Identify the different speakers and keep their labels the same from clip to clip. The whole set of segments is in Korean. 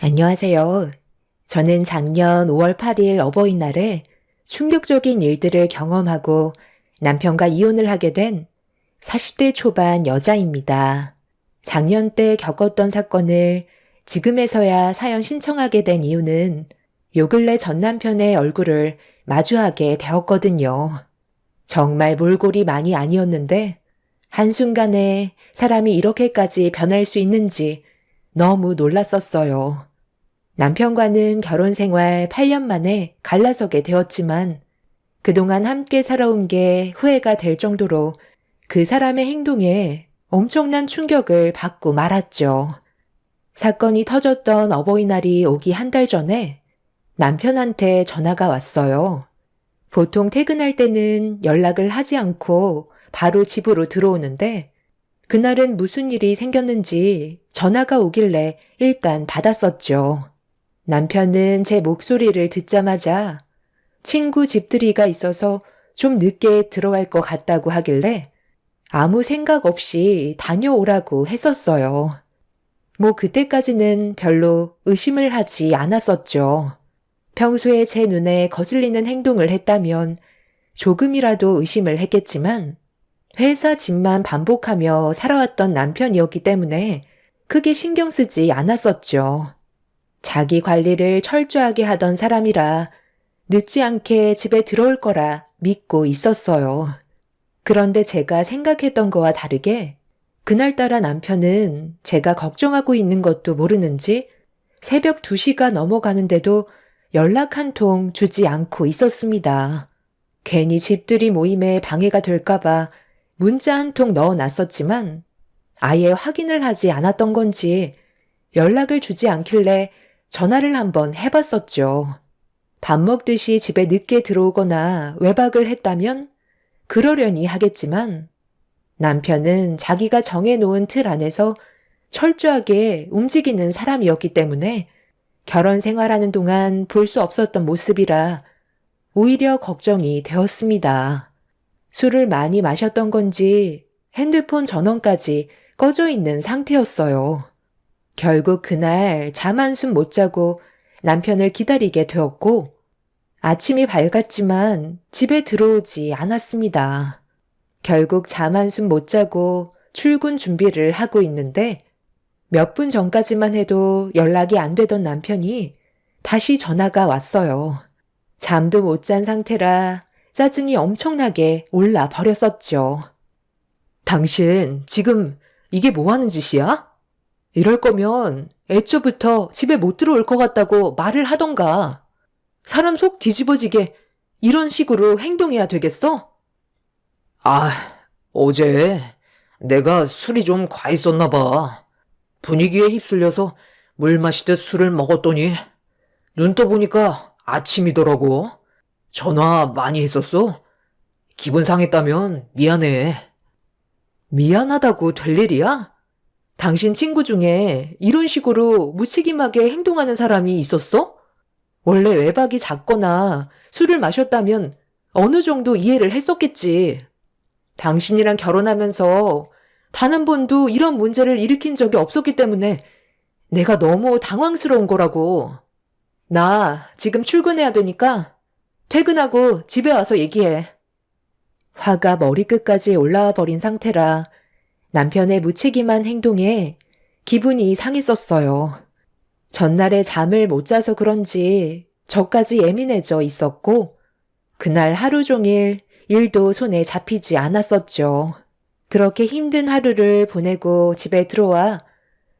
Speaker 1: 안녕하세요. 저는 작년 5월 8일 어버이날에 충격적인 일들을 경험하고 남편과 이혼을 하게 된 40대 초반 여자입니다. 작년 때 겪었던 사건을 지금에서야 사연 신청하게 된 이유는 요 근래 전 남편의 얼굴을 마주하게 되었거든요. 정말 몰골이 많이 아니었는데 한순간에 사람이 이렇게까지 변할 수 있는지 너무 놀랐었어요. 남편과는 결혼 생활 8년 만에 갈라서게 되었지만 그동안 함께 살아온 게 후회가 될 정도로 그 사람의 행동에 엄청난 충격을 받고 말았죠. 사건이 터졌던 어버이날이 오기 한 달 전에 남편한테 전화가 왔어요. 보통 퇴근할 때는 연락을 하지 않고 바로 집으로 들어오는데 그날은 무슨 일이 생겼는지 전화가 오길래 일단 받았었죠. 남편은 제 목소리를 듣자마자 친구 집들이가 있어서 좀 늦게 들어갈 것 같다고 하길래 아무 생각 없이 다녀오라고 했었어요. 뭐 그때까지는 별로 의심을 하지 않았었죠. 평소에 제 눈에 거슬리는 행동을 했다면 조금이라도 의심을 했겠지만 회사 집만 반복하며 살아왔던 남편이었기 때문에 크게 신경 쓰지 않았었죠. 자기 관리를 철저하게 하던 사람이라 늦지 않게 집에 들어올 거라 믿고 있었어요. 그런데 제가 생각했던 거와 다르게 그날따라 남편은 제가 걱정하고 있는 것도 모르는지 새벽 2시가 넘어가는데도 연락 한 통 주지 않고 있었습니다. 괜히 집들이 모임에 방해가 될까봐 문자 한 통 넣어놨었지만 아예 확인을 하지 않았던 건지 연락을 주지 않길래 전화를 한번 해봤었죠. 밥 먹듯이 집에 늦게 들어오거나 외박을 했다면 그러려니 하겠지만 남편은 자기가 정해놓은 틀 안에서 철저하게 움직이는 사람이었기 때문에 결혼 생활하는 동안 볼 수 없었던 모습이라 오히려 걱정이 되었습니다. 술을 많이 마셨던 건지 핸드폰 전원까지 꺼져 있는 상태였어요. 결국 그날 잠 한숨 못 자고 남편을 기다리게 되었고 아침이 밝았지만 집에 들어오지 않았습니다. 결국 잠 한숨 못 자고 출근 준비를 하고 있는데 몇 분 전까지만 해도 연락이 안 되던 남편이 다시 전화가 왔어요. 잠도 못 잔 상태라 짜증이 엄청나게 올라 버렸었죠. 당신 지금 이게 뭐 하는 짓이야? 이럴 거면 애초부터 집에 못 들어올 것 같다고 말을 하던가. 사람 속 뒤집어지게 이런 식으로 행동해야 되겠어?
Speaker 2: 아, 어제 내가 술이 좀 과했었나 봐. 분위기에 휩쓸려서 물 마시듯 술을 먹었더니 눈 떠보니까 아침이더라고. 전화 많이 했었어? 기분 상했다면 미안해.
Speaker 1: 미안하다고 될 일이야? 당신 친구 중에 이런 식으로 무책임하게 행동하는 사람이 있었어? 원래 외박이 잦거나 술을 마셨다면 어느 정도 이해를 했었겠지. 당신이랑 결혼하면서 단 한 번도 이런 문제를 일으킨 적이 없었기 때문에 내가 너무 당황스러운 거라고. 나 지금 출근해야 되니까 퇴근하고 집에 와서 얘기해. 화가 머리끝까지 올라와 버린 상태라 남편의 무책임한 행동에 기분이 상했었어요. 전날에 잠을 못 자서 그런지 저까지 예민해져 있었고 그날 하루 종일 일도 손에 잡히지 않았었죠. 그렇게 힘든 하루를 보내고 집에 들어와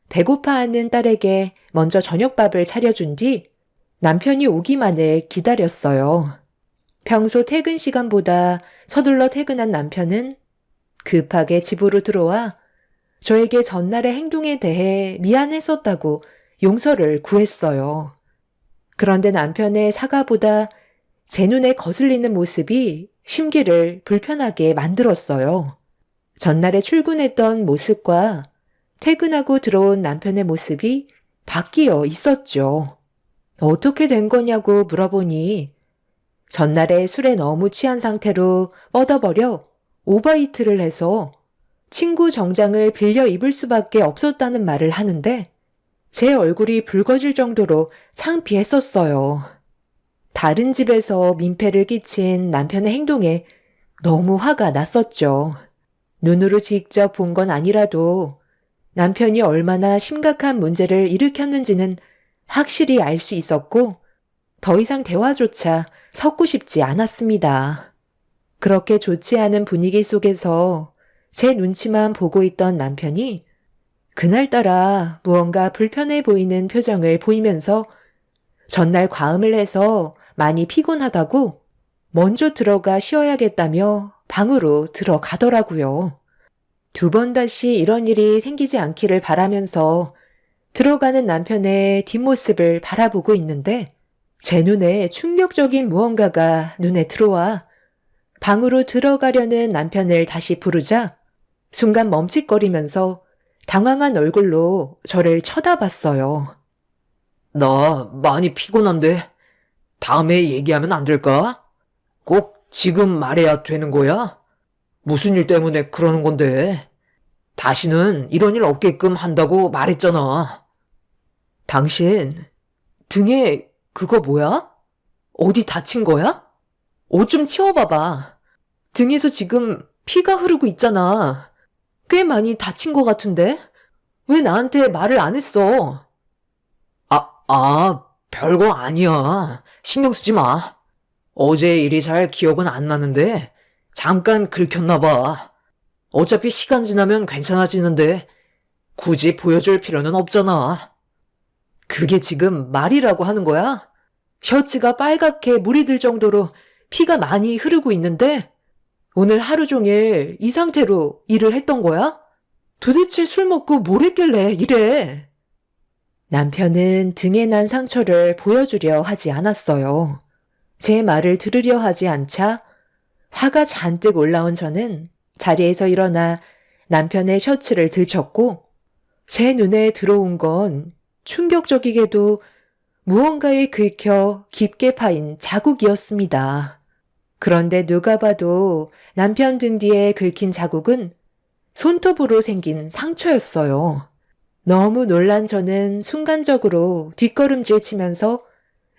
Speaker 1: 배고파하는 딸에게 먼저 저녁밥을 차려준 뒤 남편이 오기만을 기다렸어요. 평소 퇴근 시간보다 서둘러 퇴근한 남편은 급하게 집으로 들어와 저에게 전날의 행동에 대해 미안했었다고 용서를 구했어요. 그런데 남편의 사과보다 제 눈에 거슬리는 모습이 심기를 불편하게 만들었어요. 전날에 출근했던 모습과 퇴근하고 들어온 남편의 모습이 바뀌어 있었죠. 어떻게 된 거냐고 물어보니 전날에 술에 너무 취한 상태로 뻗어버려 오버이트를 해서 친구 정장을 빌려 입을 수밖에 없었다는 말을 하는데 제 얼굴이 붉어질 정도로 창피했었어요. 다른 집에서 민폐를 끼친 남편의 행동에 너무 화가 났었죠. 눈으로 직접 본 건 아니라도 남편이 얼마나 심각한 문제를 일으켰는지는 확실히 알 수 있었고 더 이상 대화조차 섞고 싶지 않았습니다. 그렇게 좋지 않은 분위기 속에서 제 눈치만 보고 있던 남편이 그날따라 무언가 불편해 보이는 표정을 보이면서 전날 과음을 해서 많이 피곤하다고 먼저 들어가 쉬어야겠다며 방으로 들어가더라고요. 두 번 다시 이런 일이 생기지 않기를 바라면서 들어가는 남편의 뒷모습을 바라보고 있는데 제 눈에 충격적인 무언가가 눈에 들어와 방으로 들어가려는 남편을 다시 부르자 순간 멈칫거리면서 당황한 얼굴로 저를 쳐다봤어요.
Speaker 2: 나 많이 피곤한데 다음에 얘기하면 안 될까? 꼭 지금 말해야 되는 거야? 무슨 일 때문에 그러는 건데? 다시는 이런 일 없게끔 한다고 말했잖아.
Speaker 1: 당신 등에 그거 뭐야? 어디 다친 거야? 옷 좀 치워봐봐. 등에서 지금 피가 흐르고 있잖아. 꽤 많이 다친 것 같은데? 왜 나한테 말을 안 했어?
Speaker 2: 별거 아니야. 신경 쓰지 마. 어제 일이 잘 기억은 안 나는데 잠깐 긁혔나 봐. 어차피 시간 지나면 괜찮아지는데 굳이 보여줄 필요는 없잖아.
Speaker 1: 그게 지금 말이라고 하는 거야? 셔츠가 빨갛게 물이 들 정도로 피가 많이 흐르고 있는데 오늘 하루 종일 이 상태로 일을 했던 거야? 도대체 술 먹고 뭘 했길래 이래? 남편은 등에 난 상처를 보여주려 하지 않았어요. 제 말을 들으려 하지 않자 화가 잔뜩 올라온 저는 자리에서 일어나 남편의 셔츠를 들쳤고 제 눈에 들어온 건 충격적이게도 무언가에 긁혀 깊게 파인 자국이었습니다. 그런데 누가 봐도 남편 등 뒤에 긁힌 자국은 손톱으로 생긴 상처였어요. 너무 놀란 저는 순간적으로 뒷걸음질 치면서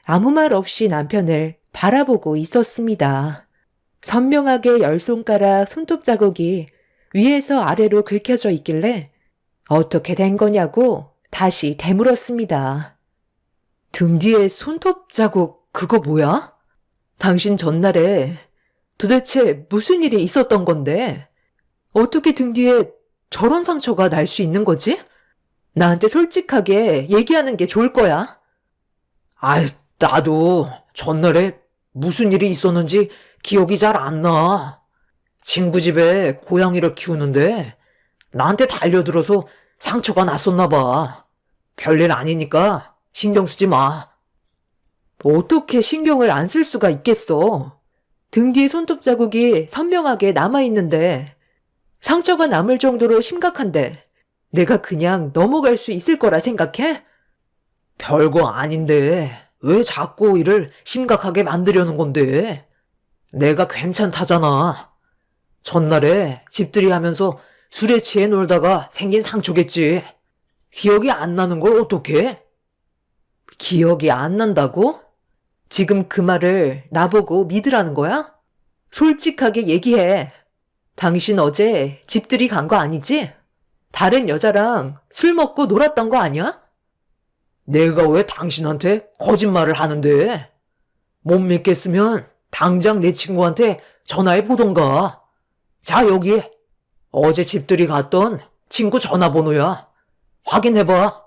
Speaker 1: 아무 말 없이 남편을 바라보고 있었습니다. 선명하게 10손가락 손톱 자국이 위에서 아래로 긁혀져 있길래 어떻게 된 거냐고 다시 되물었습니다. 등 뒤에 손톱 자국 그거 뭐야? 당신 전날에 도대체 무슨 일이 있었던 건데? 어떻게 등 뒤에 저런 상처가 날 수 있는 거지? 나한테 솔직하게 얘기하는 게 좋을 거야.
Speaker 2: 나도 전날에 무슨 일이 있었는지 기억이 잘 안 나. 친구 집에 고양이를 키우는데 나한테 달려들어서 상처가 났었나 봐. 별일 아니니까 신경 쓰지 마.
Speaker 1: 어떻게 신경을 안 쓸 수가 있겠어. 등 뒤에 손톱 자국이 선명하게 남아있는데 상처가 남을 정도로 심각한데 내가 그냥 넘어갈 수 있을 거라 생각해?
Speaker 2: 별거 아닌데 왜 자꾸 일을 심각하게 만들려는 건데? 내가 괜찮다잖아. 전날에 집들이 하면서 술에 취해 놀다가 생긴 상처겠지. 기억이 안 나는 걸 어떡해?
Speaker 1: 기억이 안 난다고? 지금 그 말을 나보고 믿으라는 거야? 솔직하게 얘기해. 당신 어제 집들이 간 거 아니지? 다른 여자랑 술 먹고 놀았던 거 아니야?
Speaker 2: 내가 왜 당신한테 거짓말을 하는데? 못 믿겠으면 당장 내 친구한테 전화해 보던가. 자, 여기. 어제 집들이 갔던 친구 전화번호야. 확인해봐.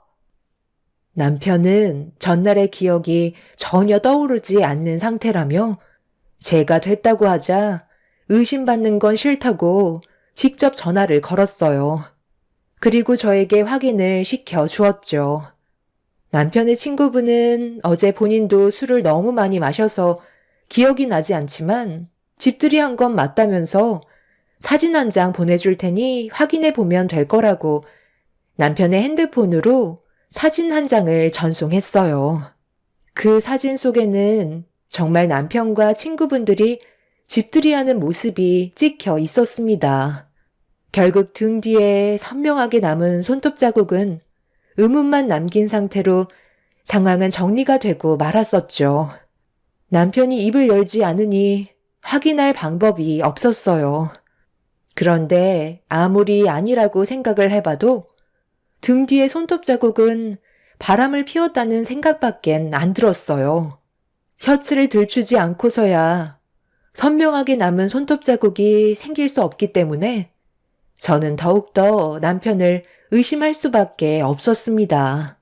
Speaker 1: 남편은 전날의 기억이 전혀 떠오르지 않는 상태라며 제가 됐다고 하자 의심받는 건 싫다고 직접 전화를 걸었어요. 그리고 저에게 확인을 시켜 주었죠. 남편의 친구분은 어제 본인도 술을 너무 많이 마셔서 기억이 나지 않지만 집들이 한 건 맞다면서 사진 한 장 보내줄 테니 확인해 보면 될 거라고 남편의 핸드폰으로 사진 한 장을 전송했어요. 그 사진 속에는 정말 남편과 친구분들이 집들이하는 모습이 찍혀 있었습니다. 결국 등 뒤에 선명하게 남은 손톱 자국은 의문만 남긴 상태로 상황은 정리가 되고 말았었죠. 남편이 입을 열지 않으니 확인할 방법이 없었어요. 그런데 아무리 아니라고 생각을 해봐도 등 뒤에 손톱 자국은 바람을 피웠다는 생각밖엔 안 들었어요. 셔츠를 들추지 않고서야 선명하게 남은 손톱 자국이 생길 수 없기 때문에 저는 더욱더 남편을 의심할 수밖에 없었습니다.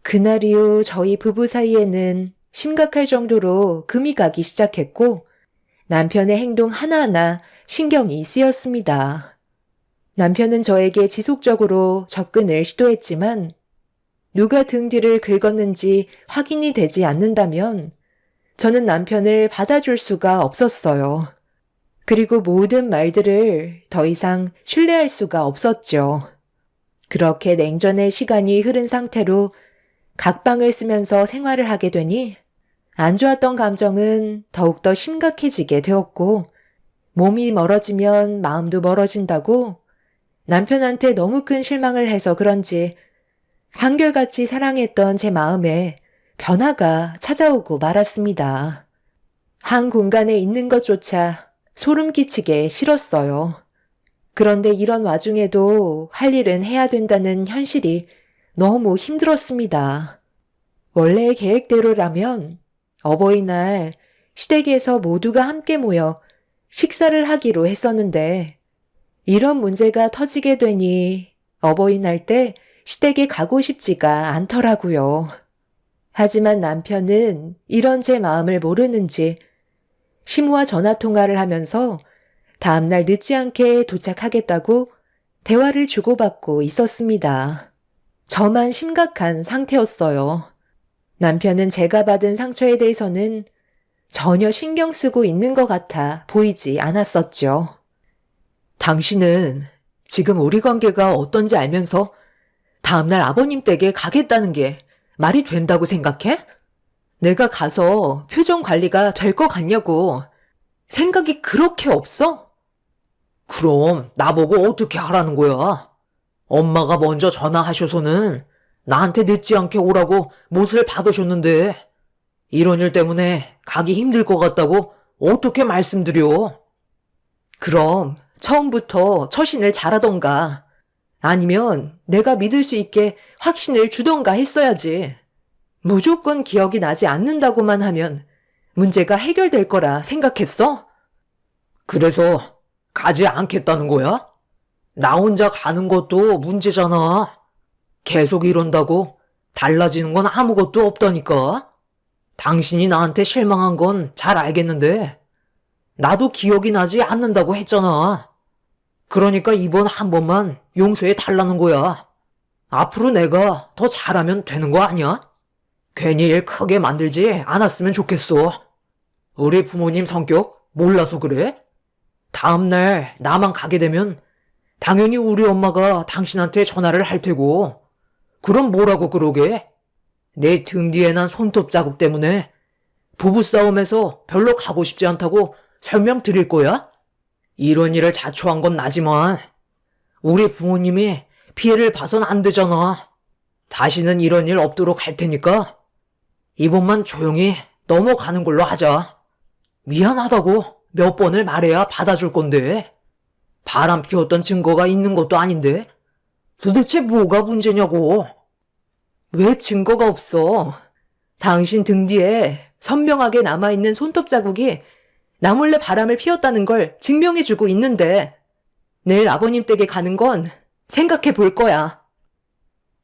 Speaker 1: 그날 이후 저희 부부 사이에는 심각할 정도로 금이 가기 시작했고 남편의 행동 하나하나 신경이 쓰였습니다. 남편은 저에게 지속적으로 접근을 시도했지만 누가 등 뒤를 긁었는지 확인이 되지 않는다면 저는 남편을 받아줄 수가 없었어요. 그리고 모든 말들을 더 이상 신뢰할 수가 없었죠. 그렇게 냉전의 시간이 흐른 상태로 각방을 쓰면서 생활을 하게 되니 안 좋았던 감정은 더욱더 심각해지게 되었고 몸이 멀어지면 마음도 멀어진다고 남편한테 너무 큰 실망을 해서 그런지 한결같이 사랑했던 제 마음에 변화가 찾아오고 말았습니다. 한 공간에 있는 것조차 소름 끼치게 싫었어요. 그런데 이런 와중에도 할 일은 해야 된다는 현실이 너무 힘들었습니다. 원래의 계획대로라면 어버이날 시댁에서 모두가 함께 모여 식사를 하기로 했었는데 이런 문제가 터지게 되니 어버이날 때 시댁에 가고 싶지가 않더라고요. 하지만 남편은 이런 제 마음을 모르는지 시모와 전화통화를 하면서 다음날 늦지 않게 도착하겠다고 대화를 주고받고 있었습니다. 저만 심각한 상태였어요. 남편은 제가 받은 상처에 대해서는 전혀 신경 쓰고 있는 것 같아 보이지 않았었죠.
Speaker 2: 당신은 지금 우리 관계가 어떤지 알면서 다음날 아버님 댁에 가겠다는 게 말이 된다고 생각해? 내가 가서 표정 관리가 될 것 같냐고. 생각이 그렇게 없어? 그럼 나보고 어떻게 하라는 거야? 엄마가 먼저 전화하셔서는 나한테 늦지 않게 오라고 못을 박으셨는데 이런 일 때문에 가기 힘들 것 같다고 어떻게 말씀드려? 그럼 처음부터 처신을 잘하던가 아니면 내가 믿을 수 있게 확신을 주던가 했어야지. 무조건 기억이 나지 않는다고만 하면 문제가 해결될 거라 생각했어? 그래서 가지 않겠다는 거야? 나 혼자 가는 것도 문제잖아. 계속 이런다고 달라지는 건 아무것도 없다니까. 당신이 나한테 실망한 건 잘 알겠는데 나도 기억이 나지 않는다고 했잖아. 그러니까 이번 한 번만 용서해 달라는 거야. 앞으로 내가 더 잘하면 되는 거 아니야? 괜히 일 크게 만들지 않았으면 좋겠어. 우리 부모님 성격 몰라서 그래? 다음날 나만 가게 되면 당연히 우리 엄마가 당신한테 전화를 할 테고 그럼 뭐라고 그러게? 내 등 뒤에 난 손톱 자국 때문에 부부싸움에서 별로 가고 싶지 않다고 설명드릴 거야? 이런 일을 자초한 건 나지만 우리 부모님이 피해를 봐선 안 되잖아. 다시는 이런 일 없도록 할 테니까 이번만 조용히 넘어가는 걸로 하자. 미안하다고 몇 번을 말해야 받아줄 건데 바람 피웠던 증거가 있는 것도 아닌데 도대체 뭐가 문제냐고. 왜 증거가 없어? 당신 등 뒤에 선명하게 남아있는 손톱 자국이 나 몰래 바람을 피웠다는 걸 증명해주고 있는데 내일 아버님 댁에 가는 건 생각해 볼 거야.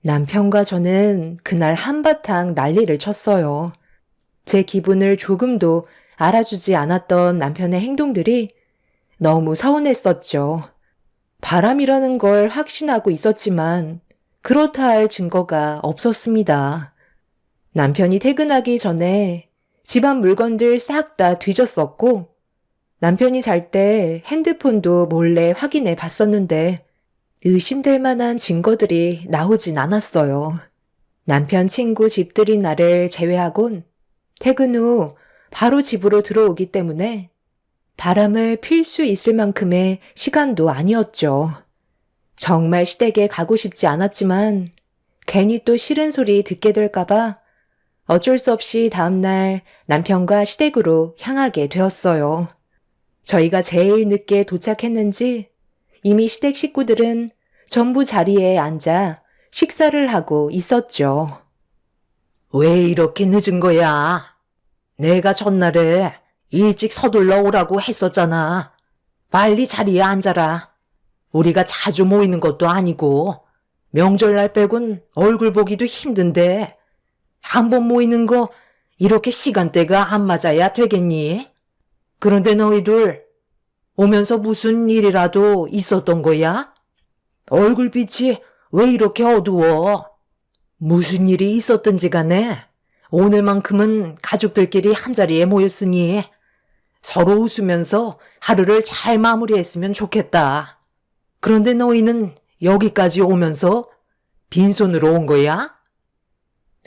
Speaker 1: 남편과 저는 그날 한바탕 난리를 쳤어요. 제 기분을 조금도 알아주지 않았던 남편의 행동들이 너무 서운했었죠. 바람이라는 걸 확신하고 있었지만 그렇다 할 증거가 없었습니다. 남편이 퇴근하기 전에 집안 물건들 싹 다 뒤졌었고 남편이 잘 때 핸드폰도 몰래 확인해 봤었는데 의심될 만한 증거들이 나오진 않았어요. 남편 친구 집들이 날을 제외하곤 퇴근 후 바로 집으로 들어오기 때문에 바람을 필 수 있을 만큼의 시간도 아니었죠. 정말 시댁에 가고 싶지 않았지만 괜히 또 싫은 소리 듣게 될까봐 어쩔 수 없이 다음날 남편과 시댁으로 향하게 되었어요. 저희가 제일 늦게 도착했는지 이미 시댁 식구들은 전부 자리에 앉아 식사를 하고 있었죠.
Speaker 2: 왜 이렇게 늦은 거야? 내가 전날에 일찍 서둘러 오라고 했었잖아. 빨리 자리에 앉아라. 우리가 자주 모이는 것도 아니고 명절날 빼곤 얼굴 보기도 힘든데 한 번 모이는 거 이렇게 시간대가 안 맞아야 되겠니? 그런데 너희들 오면서 무슨 일이라도 있었던 거야? 얼굴빛이 왜 이렇게 어두워? 무슨 일이 있었든지 간에 오늘만큼은 가족들끼리 한자리에 모였으니 서로 웃으면서 하루를 잘 마무리했으면 좋겠다. 그런데 너희는 여기까지 오면서 빈손으로 온 거야?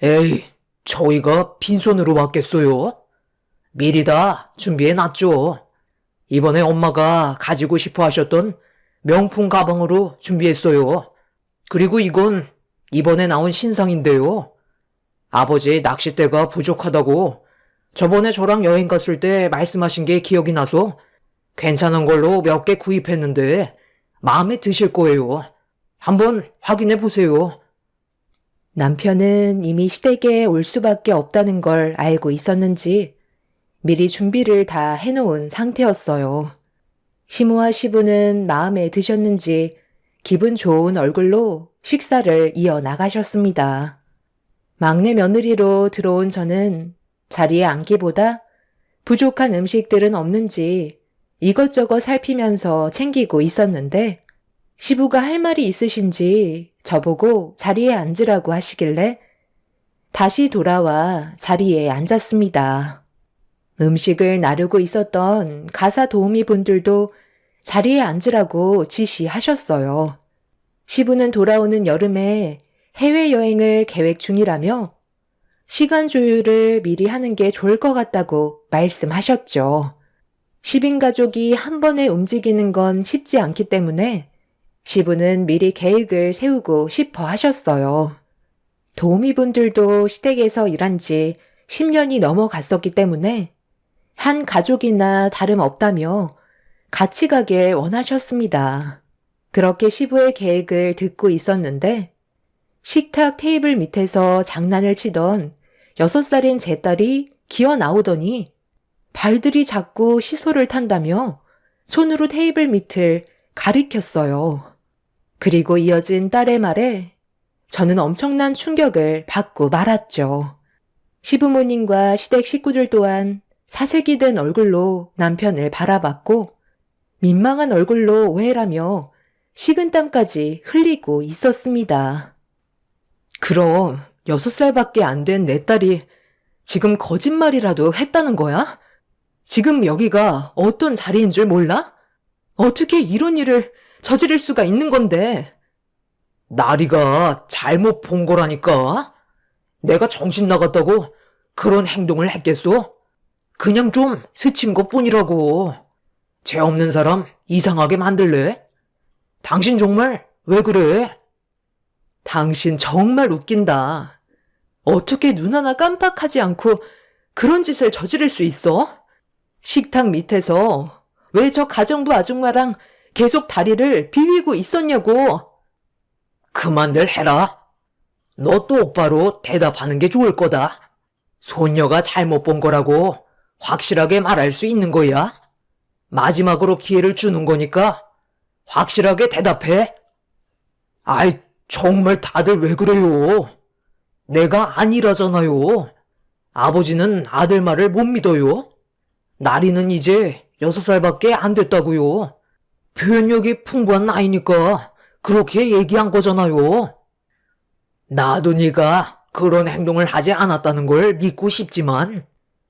Speaker 2: 에이, 저희가 빈손으로 왔겠어요? 미리 다 준비해놨죠. 이번에 엄마가 가지고 싶어 하셨던 명품 가방으로 준비했어요. 그리고 이건 이번에 나온 신상인데요. 아버지 낚싯대가 부족하다고 저번에 저랑 여행 갔을 때 말씀하신 게 기억이 나서 괜찮은 걸로 몇 개 구입했는데 마음에 드실 거예요. 한번 확인해 보세요.
Speaker 1: 남편은 이미 시댁에 올 수밖에 없다는 걸 알고 있었는지 미리 준비를 다 해놓은 상태였어요. 시모와 시부는 마음에 드셨는지 기분 좋은 얼굴로 식사를 이어나가셨습니다. 막내 며느리로 들어온 저는 자리에 앉기보다 부족한 음식들은 없는지 이것저것 살피면서 챙기고 있었는데 시부가 할 말이 있으신지 저보고 자리에 앉으라고 하시길래 다시 돌아와 자리에 앉았습니다. 음식을 나르고 있었던 가사 도우미 분들도 자리에 앉으라고 지시하셨어요. 시부는 돌아오는 여름에 해외여행을 계획 중이라며 시간 조율을 미리 하는 게 좋을 것 같다고 말씀하셨죠. 10인 가족이 한 번에 움직이는 건 쉽지 않기 때문에 시부는 미리 계획을 세우고 싶어 하셨어요. 도우미분들도 시댁에서 일한 지 10년이 넘어갔었기 때문에 한 가족이나 다름없다며 같이 가길 원하셨습니다. 그렇게 시부의 계획을 듣고 있었는데 식탁 테이블 밑에서 장난을 치던 6살인 제 딸이 기어 나오더니 발들이 자꾸 시소를 탄다며 손으로 테이블 밑을 가리켰어요. 그리고 이어진 딸의 말에 저는 엄청난 충격을 받고 말았죠. 시부모님과 시댁 식구들 또한 사색이 된 얼굴로 남편을 바라봤고 민망한 얼굴로 오해라며 식은땀까지 흘리고 있었습니다.
Speaker 2: 그럼 6살밖에 안 된 내 딸이 지금 거짓말이라도 했다는 거야? 지금 여기가 어떤 자리인 줄 몰라? 어떻게 이런 일을 저지를 수가 있는 건데? 나리가 잘못 본 거라니까. 내가 정신 나갔다고 그런 행동을 했겠소? 그냥 좀 스친 것뿐이라고. 죄 없는 사람 이상하게 만들래? 당신 정말 왜 그래? 당신 정말 웃긴다. 어떻게 눈 하나 깜빡하지 않고 그런 짓을 저지를 수 있어? 식탁 밑에서 왜 저 가정부 아줌마랑 계속 다리를 비비고 있었냐고. 그만들 해라. 너 똑바로 대답하는 게 좋을 거다. 손녀가 잘못 본 거라고 확실하게 말할 수 있는 거야. 마지막으로 기회를 주는 거니까 확실하게 대답해. 아이, 정말 다들 왜 그래요? 내가 아니라잖아요. 아버지는 아들 말을 못 믿어요. 나리는 이제 6살밖에 안 됐다고요. 표현력이 풍부한 나이니까 그렇게 얘기한 거잖아요. 나도 네가 그런 행동을 하지 않았다는 걸 믿고 싶지만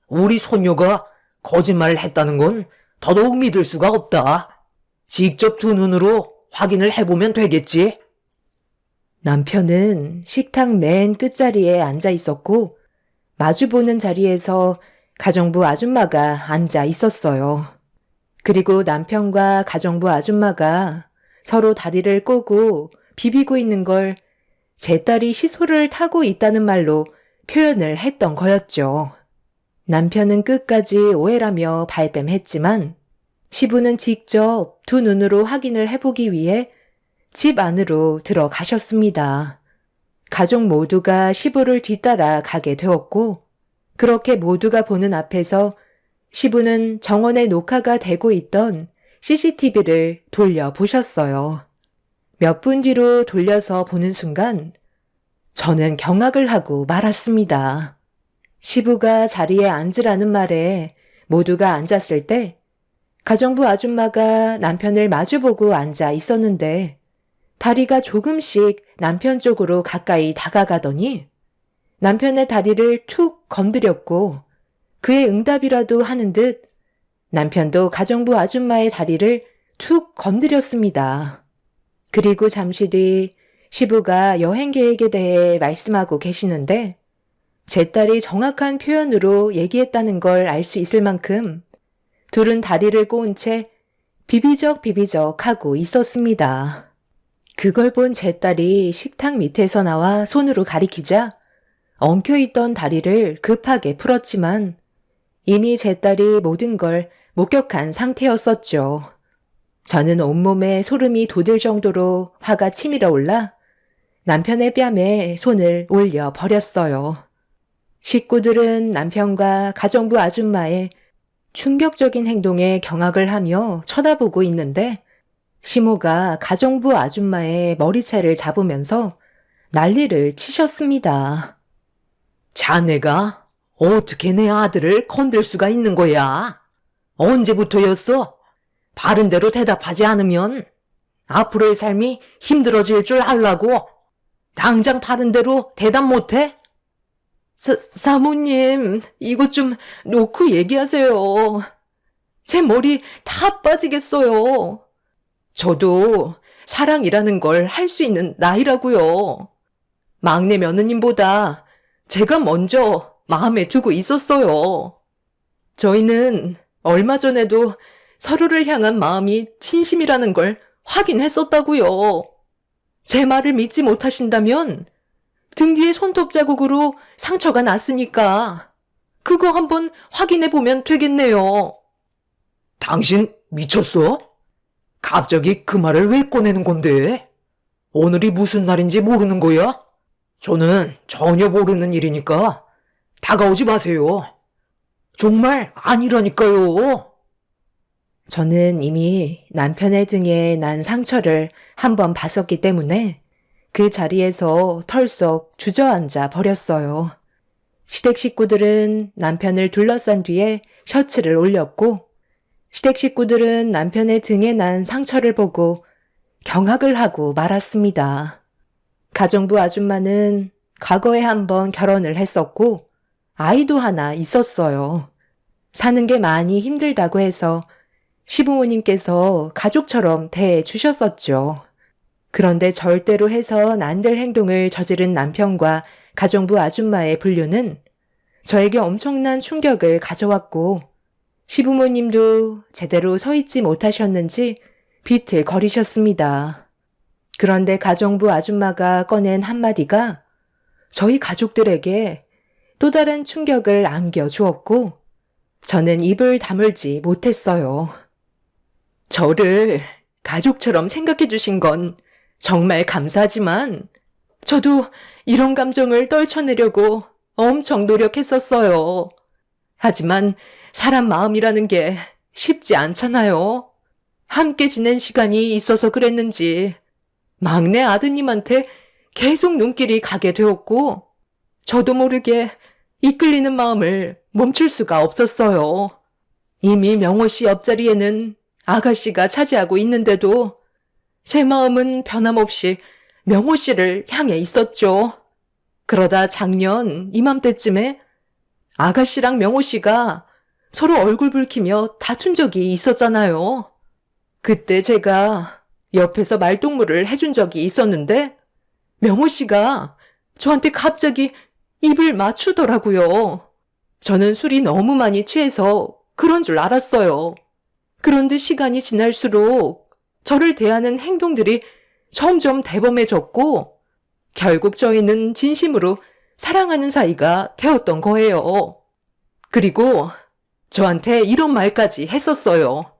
Speaker 2: 우리 손녀가 거짓말을 했다는 건 더더욱 믿을 수가 없다. 직접 두 눈으로 확인을 해보면 되겠지.
Speaker 1: 남편은 식탁 맨 끝자리에 앉아 있었고 마주보는 자리에서 가정부 아줌마가 앉아 있었어요. 그리고 남편과 가정부 아줌마가 서로 다리를 꼬고 비비고 있는 걸 제 딸이 시소를 타고 있다는 말로 표현을 했던 거였죠. 남편은 끝까지 오해라며 발뺌했지만 시부는 직접 두 눈으로 확인을 해보기 위해 집 안으로 들어가셨습니다. 가족 모두가 시부를 뒤따라 가게 되었고 그렇게 모두가 보는 앞에서 시부는 정원에 녹화가 되고 있던 CCTV를 돌려보셨어요. 몇 분 뒤로 돌려서 보는 순간 저는 경악을 하고 말았습니다. 시부가 자리에 앉으라는 말에 모두가 앉았을 때 가정부 아줌마가 남편을 마주보고 앉아 있었는데 다리가 조금씩 남편 쪽으로 가까이 다가가더니 남편의 다리를 툭 건드렸고 그의 응답이라도 하는 듯 남편도 가정부 아줌마의 다리를 툭 건드렸습니다. 그리고 잠시 뒤 시부가 여행 계획에 대해 말씀하고 계시는데 제 딸이 정확한 표현으로 얘기했다는 걸 알 수 있을 만큼 둘은 다리를 꼬은 채 비비적 하고 있었습니다. 그걸 본 제 딸이 식탁 밑에서 나와 손으로 가리키자 엉켜있던 다리를 급하게 풀었지만 이미 제 딸이 모든 걸 목격한 상태였었죠. 저는 온몸에 소름이 돋을 정도로 화가 치밀어 올라 남편의 뺨에 손을 올려 버렸어요. 식구들은 남편과 가정부 아줌마의 충격적인 행동에 경악을 하며 쳐다보고 있는데 시모가 가정부 아줌마의 머리채를 잡으면서 난리를 치셨습니다.
Speaker 2: 자네가 어떻게 내 아들을 건들 수가 있는 거야? 언제부터였어? 바른 대로 대답하지 않으면 앞으로의 삶이 힘들어질 줄 알라고. 당장 바른 대로 대답 못해? 사모님, 이것 좀 놓고 얘기하세요. 제 머리 다 빠지겠어요. 저도 사랑이라는 걸 할 수 있는 나이라고요. 막내 며느님보다 제가 먼저 마음에 두고 있었어요. 저희는 얼마 전에도 서로를 향한 마음이 진심이라는 걸 확인했었다고요. 제 말을 믿지 못하신다면 등 뒤에 손톱 자국으로 상처가 났으니까 그거 한번 확인해 보면 되겠네요. 당신 미쳤어? 갑자기 그 말을 왜 꺼내는 건데? 오늘이 무슨 날인지 모르는 거야? 저는 전혀 모르는 일이니까 다가오지 마세요. 정말 아니라니까요.
Speaker 1: 저는 이미 남편의 등에 난 상처를 한번 봤었기 때문에 그 자리에서 털썩 주저앉아 버렸어요. 시댁 식구들은 남편을 둘러싼 뒤에 셔츠를 올렸고 시댁 식구들은 남편의 등에 난 상처를 보고 경악을 하고 말았습니다. 가정부 아줌마는 과거에 한번 결혼을 했었고 아이도 하나 있었어요. 사는 게 많이 힘들다고 해서 시부모님께서 가족처럼 대해 주셨었죠. 그런데 절대로 해선 안 될 행동을 저지른 남편과 가정부 아줌마의 분류는 저에게 엄청난 충격을 가져왔고 시부모님도 제대로 서 있지 못하셨는지 비틀거리셨습니다. 그런데 가정부 아줌마가 꺼낸 한마디가 저희 가족들에게 또 다른 충격을 안겨주었고 저는 입을 다물지 못했어요. 저를 가족처럼 생각해 주신 건 정말 감사하지만 저도 이런 감정을 떨쳐내려고 엄청 노력했었어요. 하지만 사람 마음이라는 게 쉽지 않잖아요. 함께 지낸 시간이 있어서 그랬는지 막내 아드님한테 계속 눈길이 가게 되었고 저도 모르게 이끌리는 마음을 멈출 수가 없었어요. 이미 명호 씨 옆자리에는 아가씨가 차지하고 있는데도 제 마음은 변함없이 명호 씨를 향해 있었죠. 그러다 작년 이맘때쯤에 아가씨랑 명호 씨가 서로 얼굴 붉히며 다툰 적이 있었잖아요. 그때 제가 옆에서 말동무를 해준 적이 있었는데 명호 씨가 저한테 갑자기 입을 맞추더라고요. 저는 술이 너무 많이 취해서 그런 줄 알았어요. 그런데 시간이 지날수록 저를 대하는 행동들이 점점 대범해졌고 결국 저희는 진심으로 사랑하는 사이가 되었던 거예요. 그리고 저한테 이런 말까지 했었어요.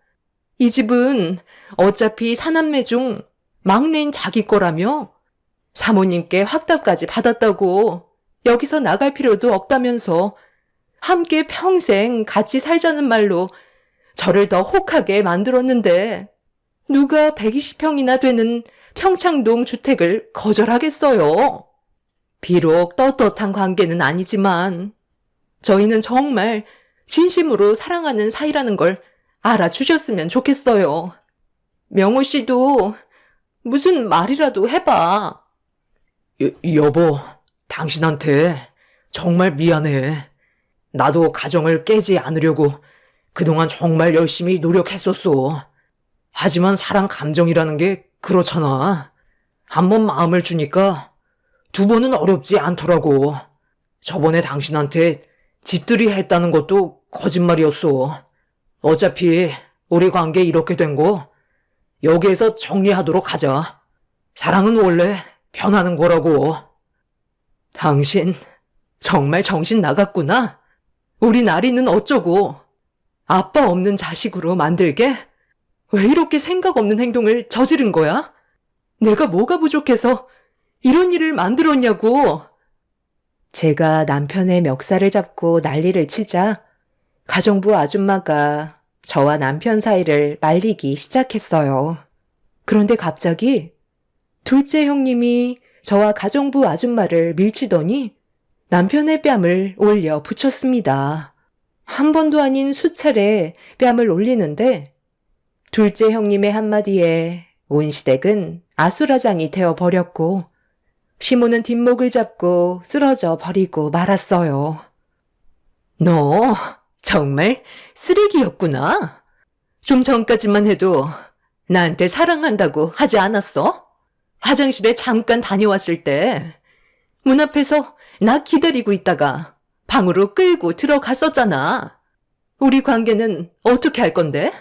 Speaker 1: 이 집은 어차피 사남매 중 막내인 자기 거라며 사모님께 확답까지 받았다고 여기서 나갈 필요도 없다면서 함께 평생 같이 살자는 말로 저를 더 혹하게 만들었는데 누가 120평이나 되는 평창동 주택을 거절하겠어요. 비록 떳떳한 관계는 아니지만 저희는 정말 진심으로 사랑하는 사이라는 걸 알아주셨으면 좋겠어요. 명호 씨도 무슨 말이라도 해봐.
Speaker 2: 여보, 당신한테 정말 미안해. 나도 가정을 깨지 않으려고 그동안 정말 열심히 노력했었어. 하지만 사랑 감정이라는 게 그렇잖아. 한 번 마음을 주니까 두 번은 어렵지 않더라고. 저번에 당신한테 집들이 했다는 것도 거짓말이었어. 어차피 우리 관계 이렇게 된 거 여기에서 정리하도록 하자. 사랑은 원래 변하는 거라고.
Speaker 1: 당신 정말 정신 나갔구나. 우리 나리는 어쩌고 아빠 없는 자식으로 만들게? 왜 이렇게 생각 없는 행동을 저지른 거야? 내가 뭐가 부족해서 이런 일을 만들었냐고. 제가 남편의 멱살을 잡고 난리를 치자 가정부 아줌마가 저와 남편 사이를 말리기 시작했어요. 그런데 갑자기 둘째 형님이 저와 가정부 아줌마를 밀치더니 남편의 뺨을 올려 붙였습니다. 한 번도 아닌 수차례 뺨을 올리는데 둘째 형님의 한마디에 온 시댁은 아수라장이 되어버렸고 시모는 뒷목을 잡고 쓰러져 버리고 말았어요. 너 정말 쓰레기였구나. 좀 전까지만 해도 나한테 사랑한다고 하지 않았어? 화장실에 잠깐 다녀왔을 때 문 앞에서 나 기다리고 있다가 방으로 끌고 들어갔었잖아. 우리 관계는 어떻게 할 건데?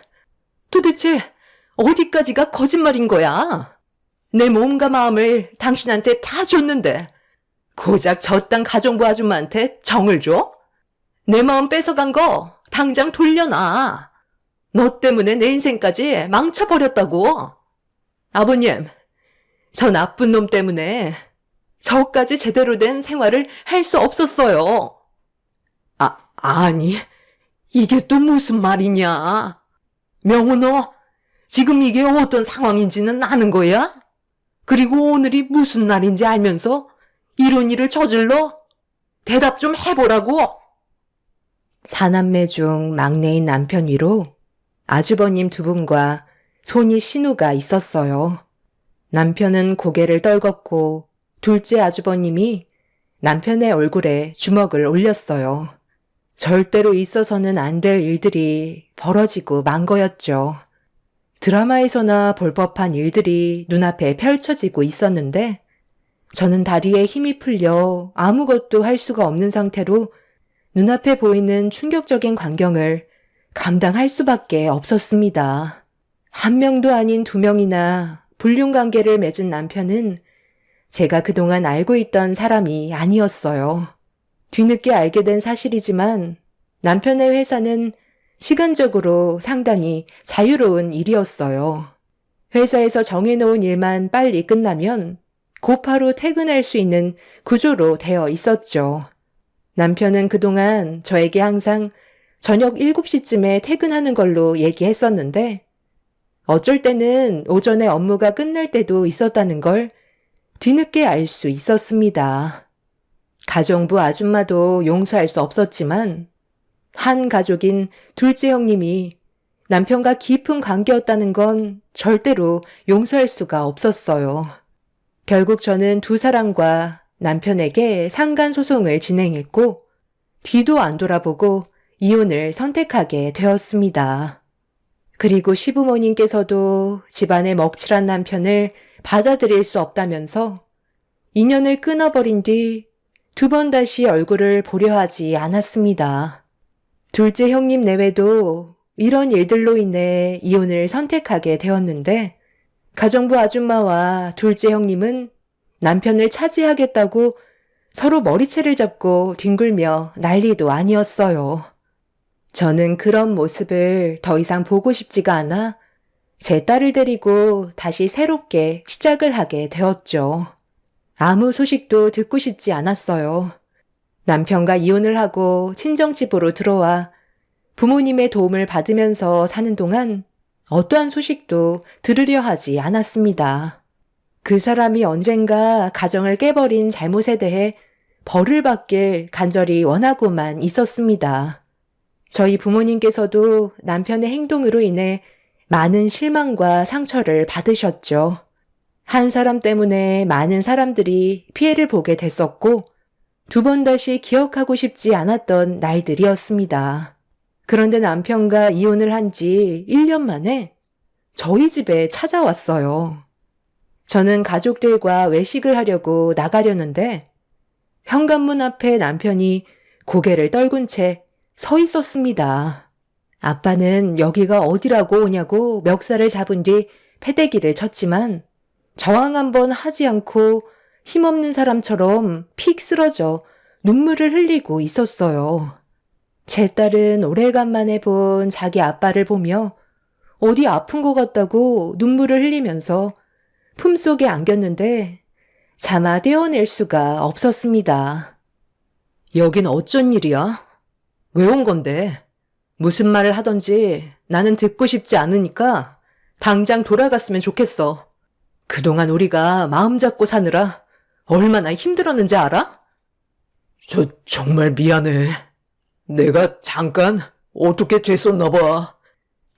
Speaker 1: 도대체 어디까지가 거짓말인 거야? 내 몸과 마음을 당신한테 다 줬는데 고작 저딴 가정부 아줌마한테 정을 줘? 내 마음 뺏어간 거 당장 돌려놔. 너 때문에 내 인생까지 망쳐버렸다고. 아버님, 저 나쁜 놈 때문에 저까지 제대로 된 생활을 할 수 없었어요. 아니, 이게 또 무슨 말이냐? 명호 너 지금 이게 어떤 상황인지는 아는 거야? 그리고 오늘이 무슨 날인지 알면서 이런 일을 저질러? 대답 좀 해보라고. 사남매 중 막내인 남편 위로 아주버님 두 분과 손이 신우가 있었어요. 남편은 고개를 떨궜고 둘째 아주버님이 남편의 얼굴에 주먹을 올렸어요. 절대로 있어서는 안 될 일들이 벌어지고 만 거였죠. 드라마에서나 볼 법한 일들이 눈앞에 펼쳐지고 있었는데 저는 다리에 힘이 풀려 아무것도 할 수가 없는 상태로 눈앞에 보이는 충격적인 광경을 감당할 수밖에 없었습니다. 한 명도 아닌 두 명이나 불륜관계를 맺은 남편은 제가 그동안 알고 있던 사람이 아니었어요. 뒤늦게 알게 된 사실이지만 남편의 회사는 시간적으로 상당히 자유로운 일이었어요. 회사에서 정해놓은 일만 빨리 끝나면 곧바로 퇴근할 수 있는 구조로 되어 있었죠. 남편은 그동안 저에게 항상 저녁 7시쯤에 퇴근하는 걸로 얘기했었는데 어쩔 때는 오전에 업무가 끝날 때도 있었다는 걸 뒤늦게 알 수 있었습니다. 가정부 아줌마도 용서할 수 없었지만 한 가족인 둘째 형님이 남편과 깊은 관계였다는 건 절대로 용서할 수가 없었어요. 결국 저는 두 사람과 남편에게 상간소송을 진행했고 뒤도 안 돌아보고 이혼을 선택하게 되었습니다. 그리고 시부모님께서도 집안의 먹칠한 남편을 받아들일 수 없다면서 인연을 끊어버린 뒤 두 번 다시 얼굴을 보려 하지 않았습니다. 둘째 형님 내외도 이런 일들로 인해 이혼을 선택하게 되었는데 가정부 아줌마와 둘째 형님은 남편을 차지하겠다고 서로 머리채를 잡고 뒹굴며 난리도 아니었어요. 저는 그런 모습을 더 이상 보고 싶지가 않아 제 딸을 데리고 다시 새롭게 시작을 하게 되었죠. 아무 소식도 듣고 싶지 않았어요. 남편과 이혼을 하고 친정집으로 들어와 부모님의 도움을 받으면서 사는 동안 어떠한 소식도 들으려 하지 않았습니다. 그 사람이 언젠가 가정을 깨버린 잘못에 대해 벌을 받길 간절히 원하고만 있었습니다. 저희 부모님께서도 남편의 행동으로 인해 많은 실망과 상처를 받으셨죠. 한 사람 때문에 많은 사람들이 피해를 보게 됐었고, 두 번 다시 기억하고 싶지 않았던 날들이었습니다. 그런데 남편과 이혼을 한 지 1년 만에 저희 집에 찾아왔어요. 저는 가족들과 외식을 하려고 나가려는데 현관문 앞에 남편이 고개를 떨군 채 서 있었습니다. 아빠는 여기가 어디라고 오냐고 멱살을 잡은 뒤 패대기를 쳤지만 저항 한번 하지 않고 힘없는 사람처럼 픽 쓰러져 눈물을 흘리고 있었어요. 제 딸은 오래간만에 본 자기 아빠를 보며 어디 아픈 것 같다고 눈물을 흘리면서 품속에 안겼는데 차마 떼어낼 수가 없었습니다.
Speaker 2: 여긴 어쩐 일이야? 왜 온 건데? 무슨 말을 하던지 나는 듣고 싶지 않으니까 당장 돌아갔으면 좋겠어. 그동안 우리가 마음 잡고 사느라 얼마나 힘들었는지 알아? 정말 미안해. 내가 잠깐 어떻게 됐었나 봐.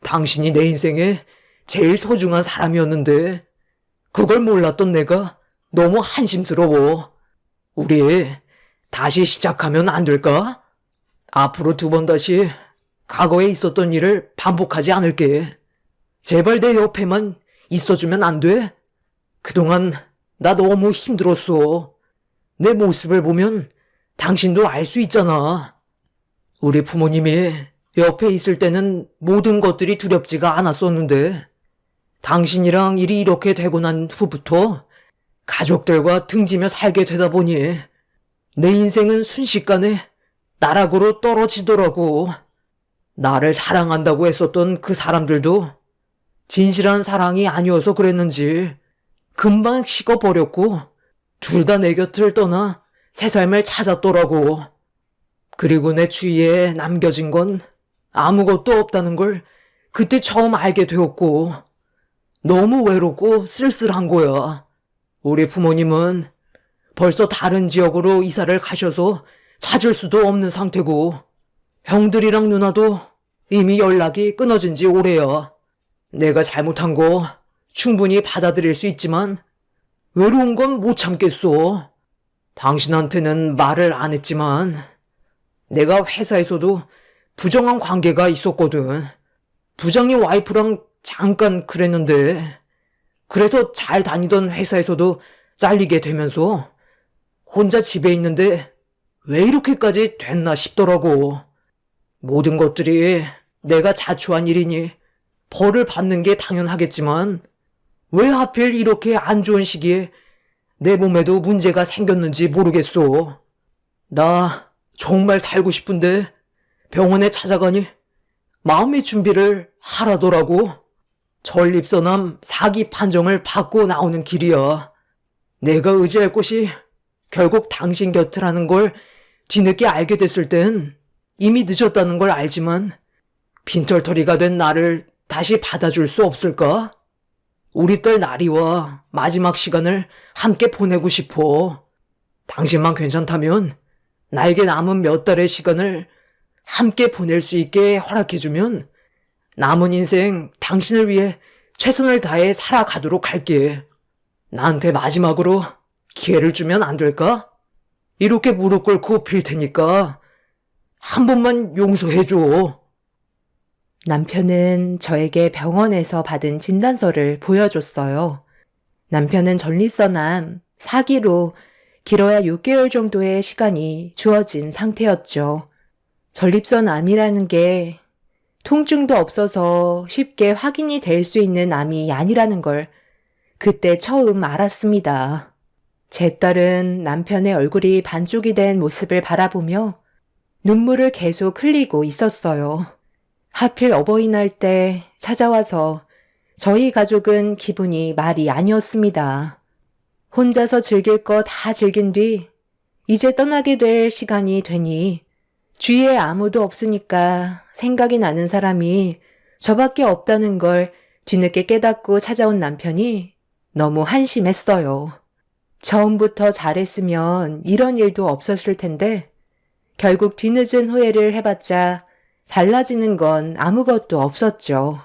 Speaker 2: 당신이 내 인생에 제일 소중한 사람이었는데 그걸 몰랐던 내가 너무 한심스러워. 우리 다시 시작하면 안 될까? 앞으로 두 번 다시 과거에 있었던 일을 반복하지 않을게. 제발 내 옆에만 있어주면 안 돼? 그동안 나 너무 힘들었어. 내 모습을 보면 당신도 알 수 있잖아. 우리 부모님이 옆에 있을 때는 모든 것들이 두렵지가 않았었는데 당신이랑 일이 이렇게 되고 난 후부터 가족들과 등지며 살게 되다 보니 내 인생은 순식간에 나락으로 떨어지더라고. 나를 사랑한다고 했었던 그 사람들도 진실한 사랑이 아니어서 그랬는지 금방 식어버렸고 둘 다 내 곁을 떠나 새 삶을 찾았더라고. 그리고 내 주위에 남겨진 건 아무것도 없다는 걸 그때 처음 알게 되었고 너무 외롭고 쓸쓸한 거야. 우리 부모님은 벌써 다른 지역으로 이사를 가셔서 찾을 수도 없는 상태고 형들이랑 누나도 이미 연락이 끊어진 지 오래야. 내가 잘못한 거 충분히 받아들일 수 있지만 외로운 건 못 참겠어. 당신한테는 말을 안 했지만 내가 회사에서도 부정한 관계가 있었거든. 부장님 와이프랑 잠깐 그랬는데 그래서 잘 다니던 회사에서도 잘리게 되면서 혼자 집에 있는데 왜 이렇게까지 됐나 싶더라고. 모든 것들이 내가 자초한 일이니 벌을 받는 게 당연하겠지만 왜 하필 이렇게 안 좋은 시기에 내 몸에도 문제가 생겼는지 모르겠어. 나 정말 살고 싶은데 병원에 찾아가니 마음의 준비를 하라더라고. 전립선암 4기 판정을 받고 나오는 길이야. 내가 의지할 곳이 결국 당신 곁이라는 걸 뒤늦게 알게 됐을 땐 이미 늦었다는 걸 알지만 빈털터리가 된 나를 다시 받아줄 수 없을까? 우리 딸 나리와 마지막 시간을 함께 보내고 싶어. 당신만 괜찮다면 나에게 남은 몇 달의 시간을 함께 보낼 수 있게 허락해주면 남은 인생 당신을 위해 최선을 다해 살아가도록 할게. 나한테 마지막으로 기회를 주면 안 될까? 이렇게 무릎 꿇고 빌 테니까 한 번만 용서해줘.
Speaker 1: 남편은 저에게 병원에서 받은 진단서를 보여줬어요. 남편은 전립선암 4기로 길어야 6개월 정도의 시간이 주어진 상태였죠. 전립선암이라는 게 통증도 없어서 쉽게 확인이 될 수 있는 암이 아니라는 걸 그때 처음 알았습니다. 제 딸은 남편의 얼굴이 반쪽이 된 모습을 바라보며 눈물을 계속 흘리고 있었어요. 하필 어버이날 때 찾아와서 저희 가족은 기분이 말이 아니었습니다. 혼자서 즐길 거 다 즐긴 뒤 이제 떠나게 될 시간이 되니 주위에 아무도 없으니까 생각이 나는 사람이 저밖에 없다는 걸 뒤늦게 깨닫고 찾아온 남편이 너무 한심했어요. 처음부터 잘했으면 이런 일도 없었을 텐데 결국 뒤늦은 후회를 해봤자 달라지는 건 아무것도 없었죠.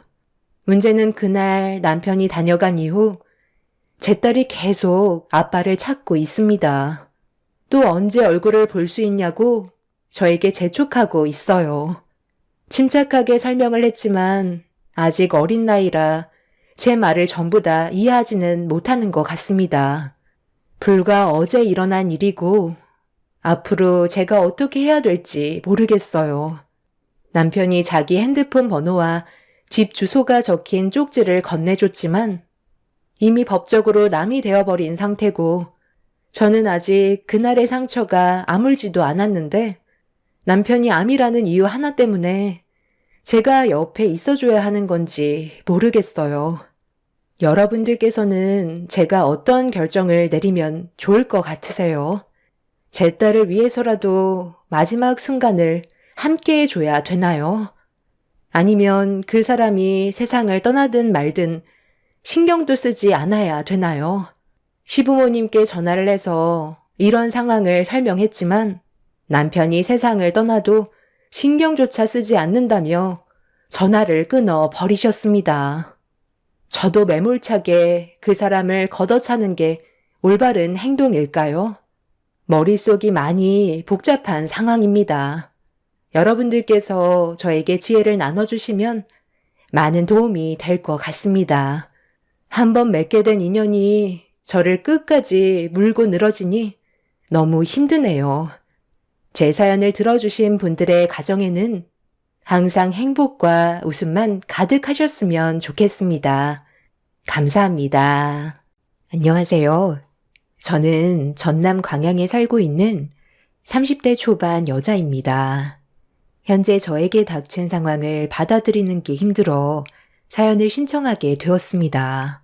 Speaker 1: 문제는 그날 남편이 다녀간 이후 제 딸이 계속 아빠를 찾고 있습니다. 또 언제 얼굴을 볼 수 있냐고 저에게 재촉하고 있어요. 침착하게 설명을 했지만 아직 어린 나이라 제 말을 전부 다 이해하지는 못하는 것 같습니다. 불과 어제 일어난 일이고 앞으로 제가 어떻게 해야 될지 모르겠어요. 남편이 자기 핸드폰 번호와 집 주소가 적힌 쪽지를 건네줬지만 이미 법적으로 남이 되어버린 상태고 저는 아직 그날의 상처가 아물지도 않았는데 남편이 암이라는 이유 하나 때문에 제가 옆에 있어줘야 하는 건지 모르겠어요. 여러분들께서는 제가 어떤 결정을 내리면 좋을 것 같으세요? 제 딸을 위해서라도 마지막 순간을 함께 해줘야 되나요? 아니면 그 사람이 세상을 떠나든 말든 신경도 쓰지 않아야 되나요? 시부모님께 전화를 해서 이런 상황을 설명했지만 남편이 세상을 떠나도 신경조차 쓰지 않는다며 전화를 끊어 버리셨습니다. 저도 매몰차게 그 사람을 걷어차는 게 올바른 행동일까요? 머릿속이 많이 복잡한 상황입니다. 여러분들께서 저에게 지혜를 나눠주시면 많은 도움이 될 것 같습니다. 한번 맺게 된 인연이 저를 끝까지 물고 늘어지니 너무 힘드네요. 제 사연을 들어주신 분들의 가정에는 항상 행복과 웃음만 가득하셨으면 좋겠습니다. 감사합니다. 안녕하세요. 저는 전남 광양에 살고 있는 30대 초반 여자입니다. 현재 저에게 닥친 상황을 받아들이는 게 힘들어 사연을 신청하게 되었습니다.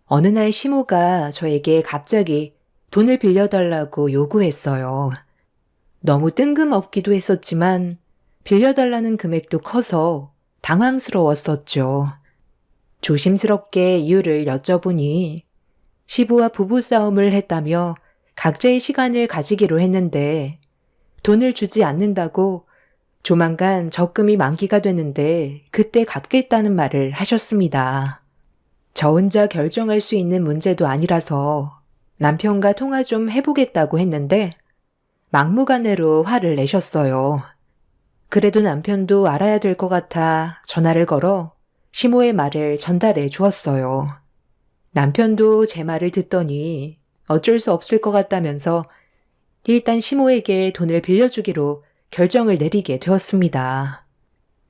Speaker 1: 어느 날 시모가 저에게 갑자기 돈을 빌려달라고 요구했어요. 너무 뜬금없기도 했었지만 빌려달라는 금액도 커서 당황스러웠었죠. 조심스럽게 이유를 여쭤보니 시부와 부부싸움을 했다며 각자의 시간을 가지기로 했는데 돈을 주지 않는다고 조만간 적금이 만기가 되는데 그때 갚겠다는 말을 하셨습니다. 저 혼자 결정할 수 있는 문제도 아니라서 남편과 통화 좀 해보겠다고 했는데 막무가내로 화를 내셨어요. 그래도 남편도 알아야 될 것 같아 전화를 걸어 시모의 말을 전달해 주었어요. 남편도 제 말을 듣더니 어쩔 수 없을 것 같다면서 일단 시모에게 돈을 빌려주기로 결정을 내리게 되었습니다.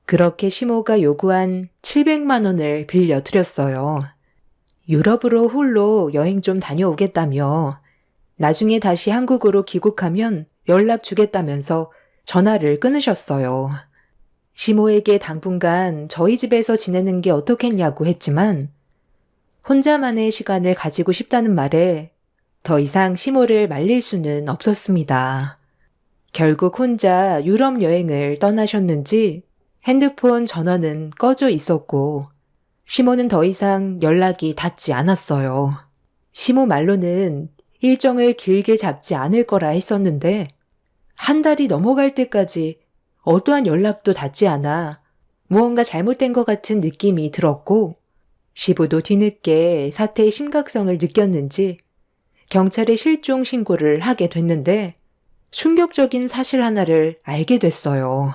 Speaker 1: 그렇게 시모가 요구한 700만 원을 빌려드렸어요. 유럽으로 홀로 여행 좀 다녀오겠다며 나중에 다시 한국으로 귀국하면 연락 주겠다면서 전화를 끊으셨어요. 시모에게 당분간 저희 집에서 지내는 게 어떻겠냐고 했지만 혼자만의 시간을 가지고 싶다는 말에 더 이상 시모를 말릴 수는 없었습니다. 결국 혼자 유럽 여행을 떠나셨는지 핸드폰 전원은 꺼져 있었고 시모는 더 이상 연락이 닿지 않았어요. 시모 말로는 일정을 길게 잡지 않을 거라 했었는데 한 달이 넘어갈 때까지 어떠한 연락도 닿지 않아 무언가 잘못된 것 같은 느낌이 들었고 시부도 뒤늦게 사태의 심각성을 느꼈는지 경찰에 실종 신고를 하게 됐는데 충격적인 사실 하나를 알게 됐어요.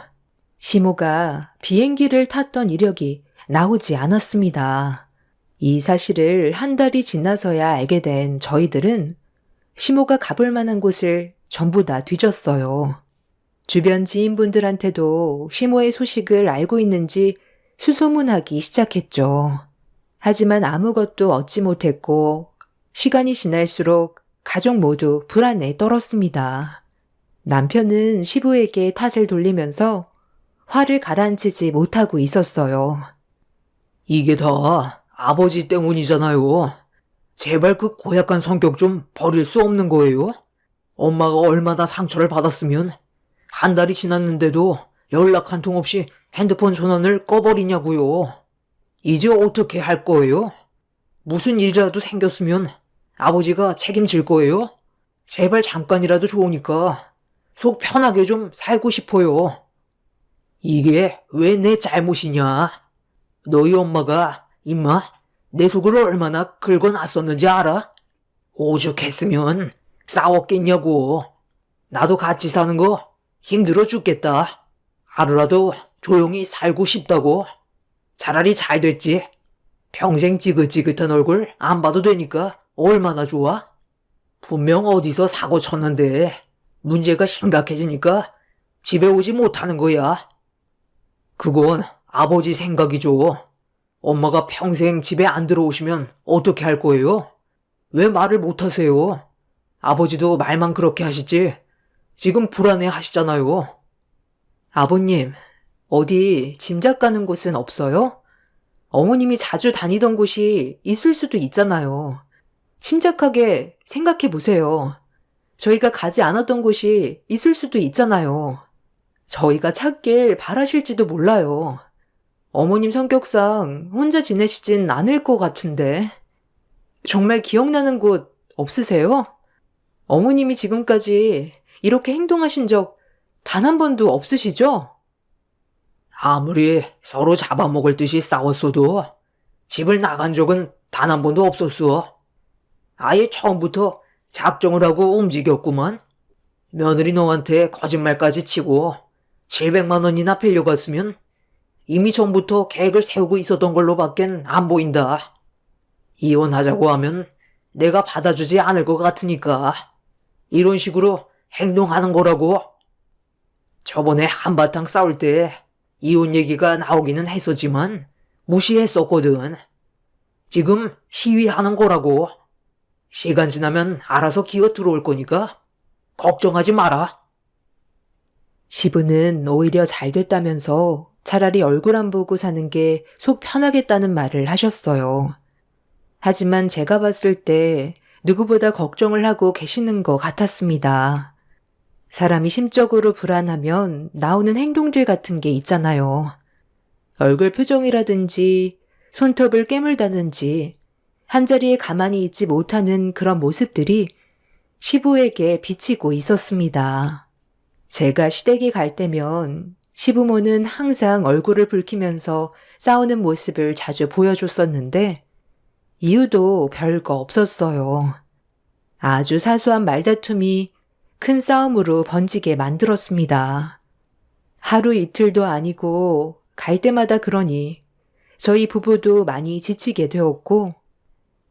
Speaker 1: 시모가 비행기를 탔던 이력이 나오지 않았습니다. 이 사실을 한 달이 지나서야 알게 된 저희들은 시모가 가볼 만한 곳을 전부 다 뒤졌어요. 주변 지인분들한테도 시모의 소식을 알고 있는지 수소문하기 시작했죠. 하지만 아무것도 얻지 못했고 시간이 지날수록 가족 모두 불안에 떨었습니다. 남편은 시부에게 탓을 돌리면서 화를 가라앉히지 못하고 있었어요.
Speaker 2: 이게 다 아버지 때문이잖아요. 제발 그 고약한 성격 좀 버릴 수 없는 거예요? 엄마가 얼마나 상처를 받았으면 한 달이 지났는데도 연락 한 통 없이 핸드폰 전원을 꺼버리냐고요. 이제 어떻게 할 거예요? 무슨 일이라도 생겼으면 아버지가 책임질 거예요? 제발 잠깐이라도 좋으니까 속 편하게 좀 살고 싶어요. 이게 왜 내 잘못이냐? 너희 엄마가 임마 내 속을 얼마나 긁어놨었는지 알아? 오죽했으면 싸웠겠냐고. 나도 같이 사는 거 힘들어 죽겠다. 하루라도 조용히 살고 싶다고. 차라리 잘 됐지. 평생 지긋지긋한 얼굴 안 봐도 되니까 얼마나 좋아? 분명 어디서 사고 쳤는데 문제가 심각해지니까 집에 오지 못하는 거야. 그건 아버지 생각이죠. 엄마가 평생 집에 안 들어오시면 어떻게 할 거예요? 왜 말을 못 하세요? 아버지도 말만 그렇게 하시지. 지금 불안해 하시잖아요.
Speaker 1: 아버님, 어디 짐작 가는 곳은 없어요? 어머님이 자주 다니던 곳이 있을 수도 있잖아요. 침착하게 생각해 보세요. 저희가 가지 않았던 곳이 있을 수도 있잖아요. 저희가 찾길 바라실지도 몰라요. 어머님 성격상 혼자 지내시진 않을 것 같은데. 정말 기억나는 곳 없으세요? 어머님이 지금까지 이렇게 행동하신 적 단 한 번도 없으시죠?
Speaker 2: 아무리 서로 잡아먹을 듯이 싸웠어도 집을 나간 적은 단 한 번도 없었어. 아예 처음부터 작정을 하고 움직였구만. 며느리 너한테 거짓말까지 치고 700만 원이나 빌려갔으면 이미 전부터 계획을 세우고 있었던 걸로밖엔 안 보인다. 이혼하자고 하면 내가 받아주지 않을 것 같으니까 이런 식으로 행동하는 거라고. 저번에 한바탕 싸울 때 이혼 얘기가 나오기는 했었지만 무시했었거든. 지금 시위하는 거라고. 시간 지나면 알아서 기어 들어올 거니까 걱정하지 마라.
Speaker 1: 시부는 오히려 잘 됐다면서 차라리 얼굴 안 보고 사는 게 속 편하겠다는 말을 하셨어요. 하지만 제가 봤을 때 누구보다 걱정을 하고 계시는 것 같았습니다. 사람이 심적으로 불안하면 나오는 행동들 같은 게 있잖아요. 얼굴 표정이라든지 손톱을 깨물다든지 한자리에 가만히 있지 못하는 그런 모습들이 시부에게 비치고 있었습니다. 제가 시댁에 갈 때면 시부모는 항상 얼굴을 붉히면서 싸우는 모습을 자주 보여줬었는데 이유도 별거 없었어요. 아주 사소한 말다툼이 큰 싸움으로 번지게 만들었습니다. 하루 이틀도 아니고 갈 때마다 그러니 저희 부부도 많이 지치게 되었고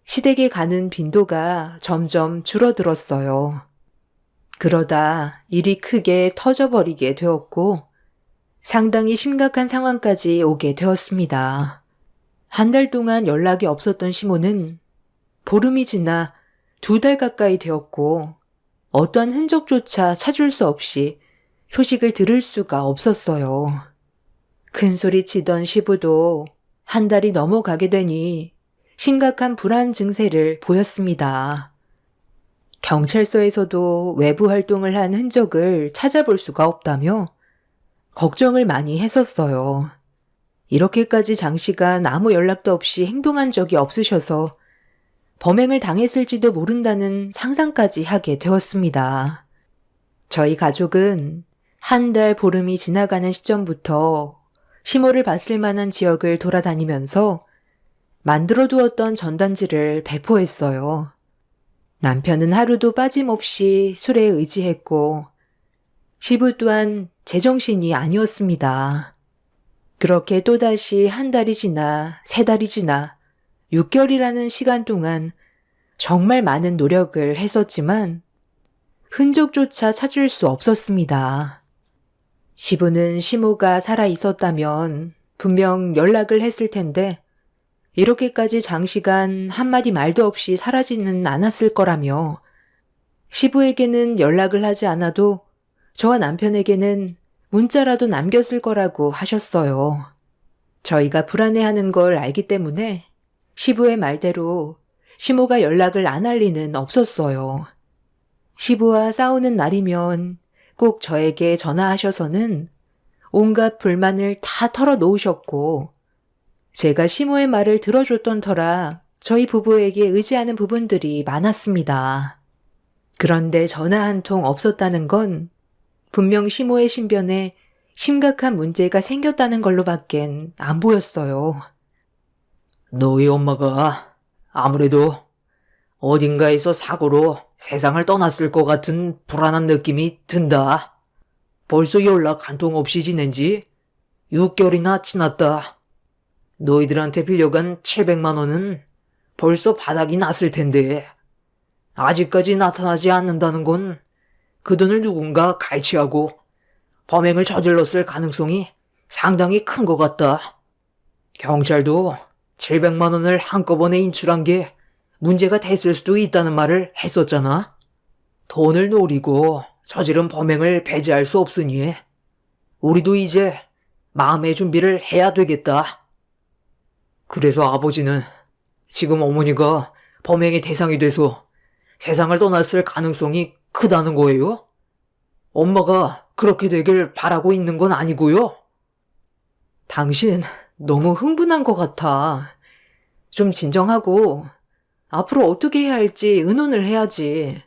Speaker 1: 시댁에 가는 빈도가 점점 줄어들었어요. 그러다 일이 크게 터져버리게 되었고 상당히 심각한 상황까지 오게 되었습니다. 한 달 동안 연락이 없었던 시모는 보름이 지나 2달 가까이 되었고 어떠한 흔적조차 찾을 수 없이 소식을 들을 수가 없었어요. 큰 소리 치던 시부도 한 달이 넘어가게 되니 심각한 불안 증세를 보였습니다. 경찰서에서도 외부 활동을 한 흔적을 찾아볼 수가 없다며 걱정을 많이 했었어요. 이렇게까지 장시간 아무 연락도 없이 행동한 적이 없으셔서 범행을 당했을지도 모른다는 상상까지 하게 되었습니다. 저희 가족은 한 달 보름이 지나가는 시점부터 시모를 봤을 만한 지역을 돌아다니면서 만들어 두었던 전단지를 배포했어요. 남편은 하루도 빠짐없이 술에 의지했고 시부 또한 제정신이 아니었습니다. 그렇게 또다시 한 달이 지나 3달이 지나 6개월이라는 시간 동안 정말 많은 노력을 했었지만 흔적조차 찾을 수 없었습니다. 시부는 시모가 살아 있었다면 분명 연락을 했을 텐데 이렇게까지 장시간 한마디 말도 없이 사라지는 않았을 거라며 시부에게는 연락을 하지 않아도 저와 남편에게는 문자라도 남겼을 거라고 하셨어요. 저희가 불안해하는 걸 알기 때문에 시부의 말대로 시모가 연락을 안 할 리는 없었어요. 시부와 싸우는 날이면 꼭 저에게 전화하셔서는 온갖 불만을 다 털어놓으셨고, 제가 시모의 말을 들어줬던 터라 저희 부부에게 의지하는 부분들이 많았습니다. 그런데 전화 한 통 없었다는 건 분명 시모의 신변에 심각한 문제가 생겼다는 걸로밖엔 안 보였어요.
Speaker 2: 너희 엄마가 아무래도 어딘가에서 사고로 세상을 떠났을 것 같은 불안한 느낌이 든다. 벌써 연락 한 통 없이 지낸 지 6개월이나 지났다. 너희들한테 빌려간 700만 원은 벌써 바닥이 났을 텐데 아직까지 나타나지 않는다는 건 그 돈을 누군가 갈취하고 범행을 저질렀을 가능성이 상당히 큰 것 같다. 경찰도 700만 원을 한꺼번에 인출한 게 문제가 됐을 수도 있다는 말을 했었잖아. 돈을 노리고 저지른 범행을 배제할 수 없으니 우리도 이제 마음의 준비를 해야 되겠다. 그래서 아버지는 지금 어머니가 범행의 대상이 돼서 세상을 떠났을 가능성이 크다는 거예요? 엄마가 그렇게 되길 바라고 있는 건 아니고요?
Speaker 1: 당신 너무 흥분한 것 같아. 좀 진정하고 앞으로 어떻게 해야 할지 의논을 해야지.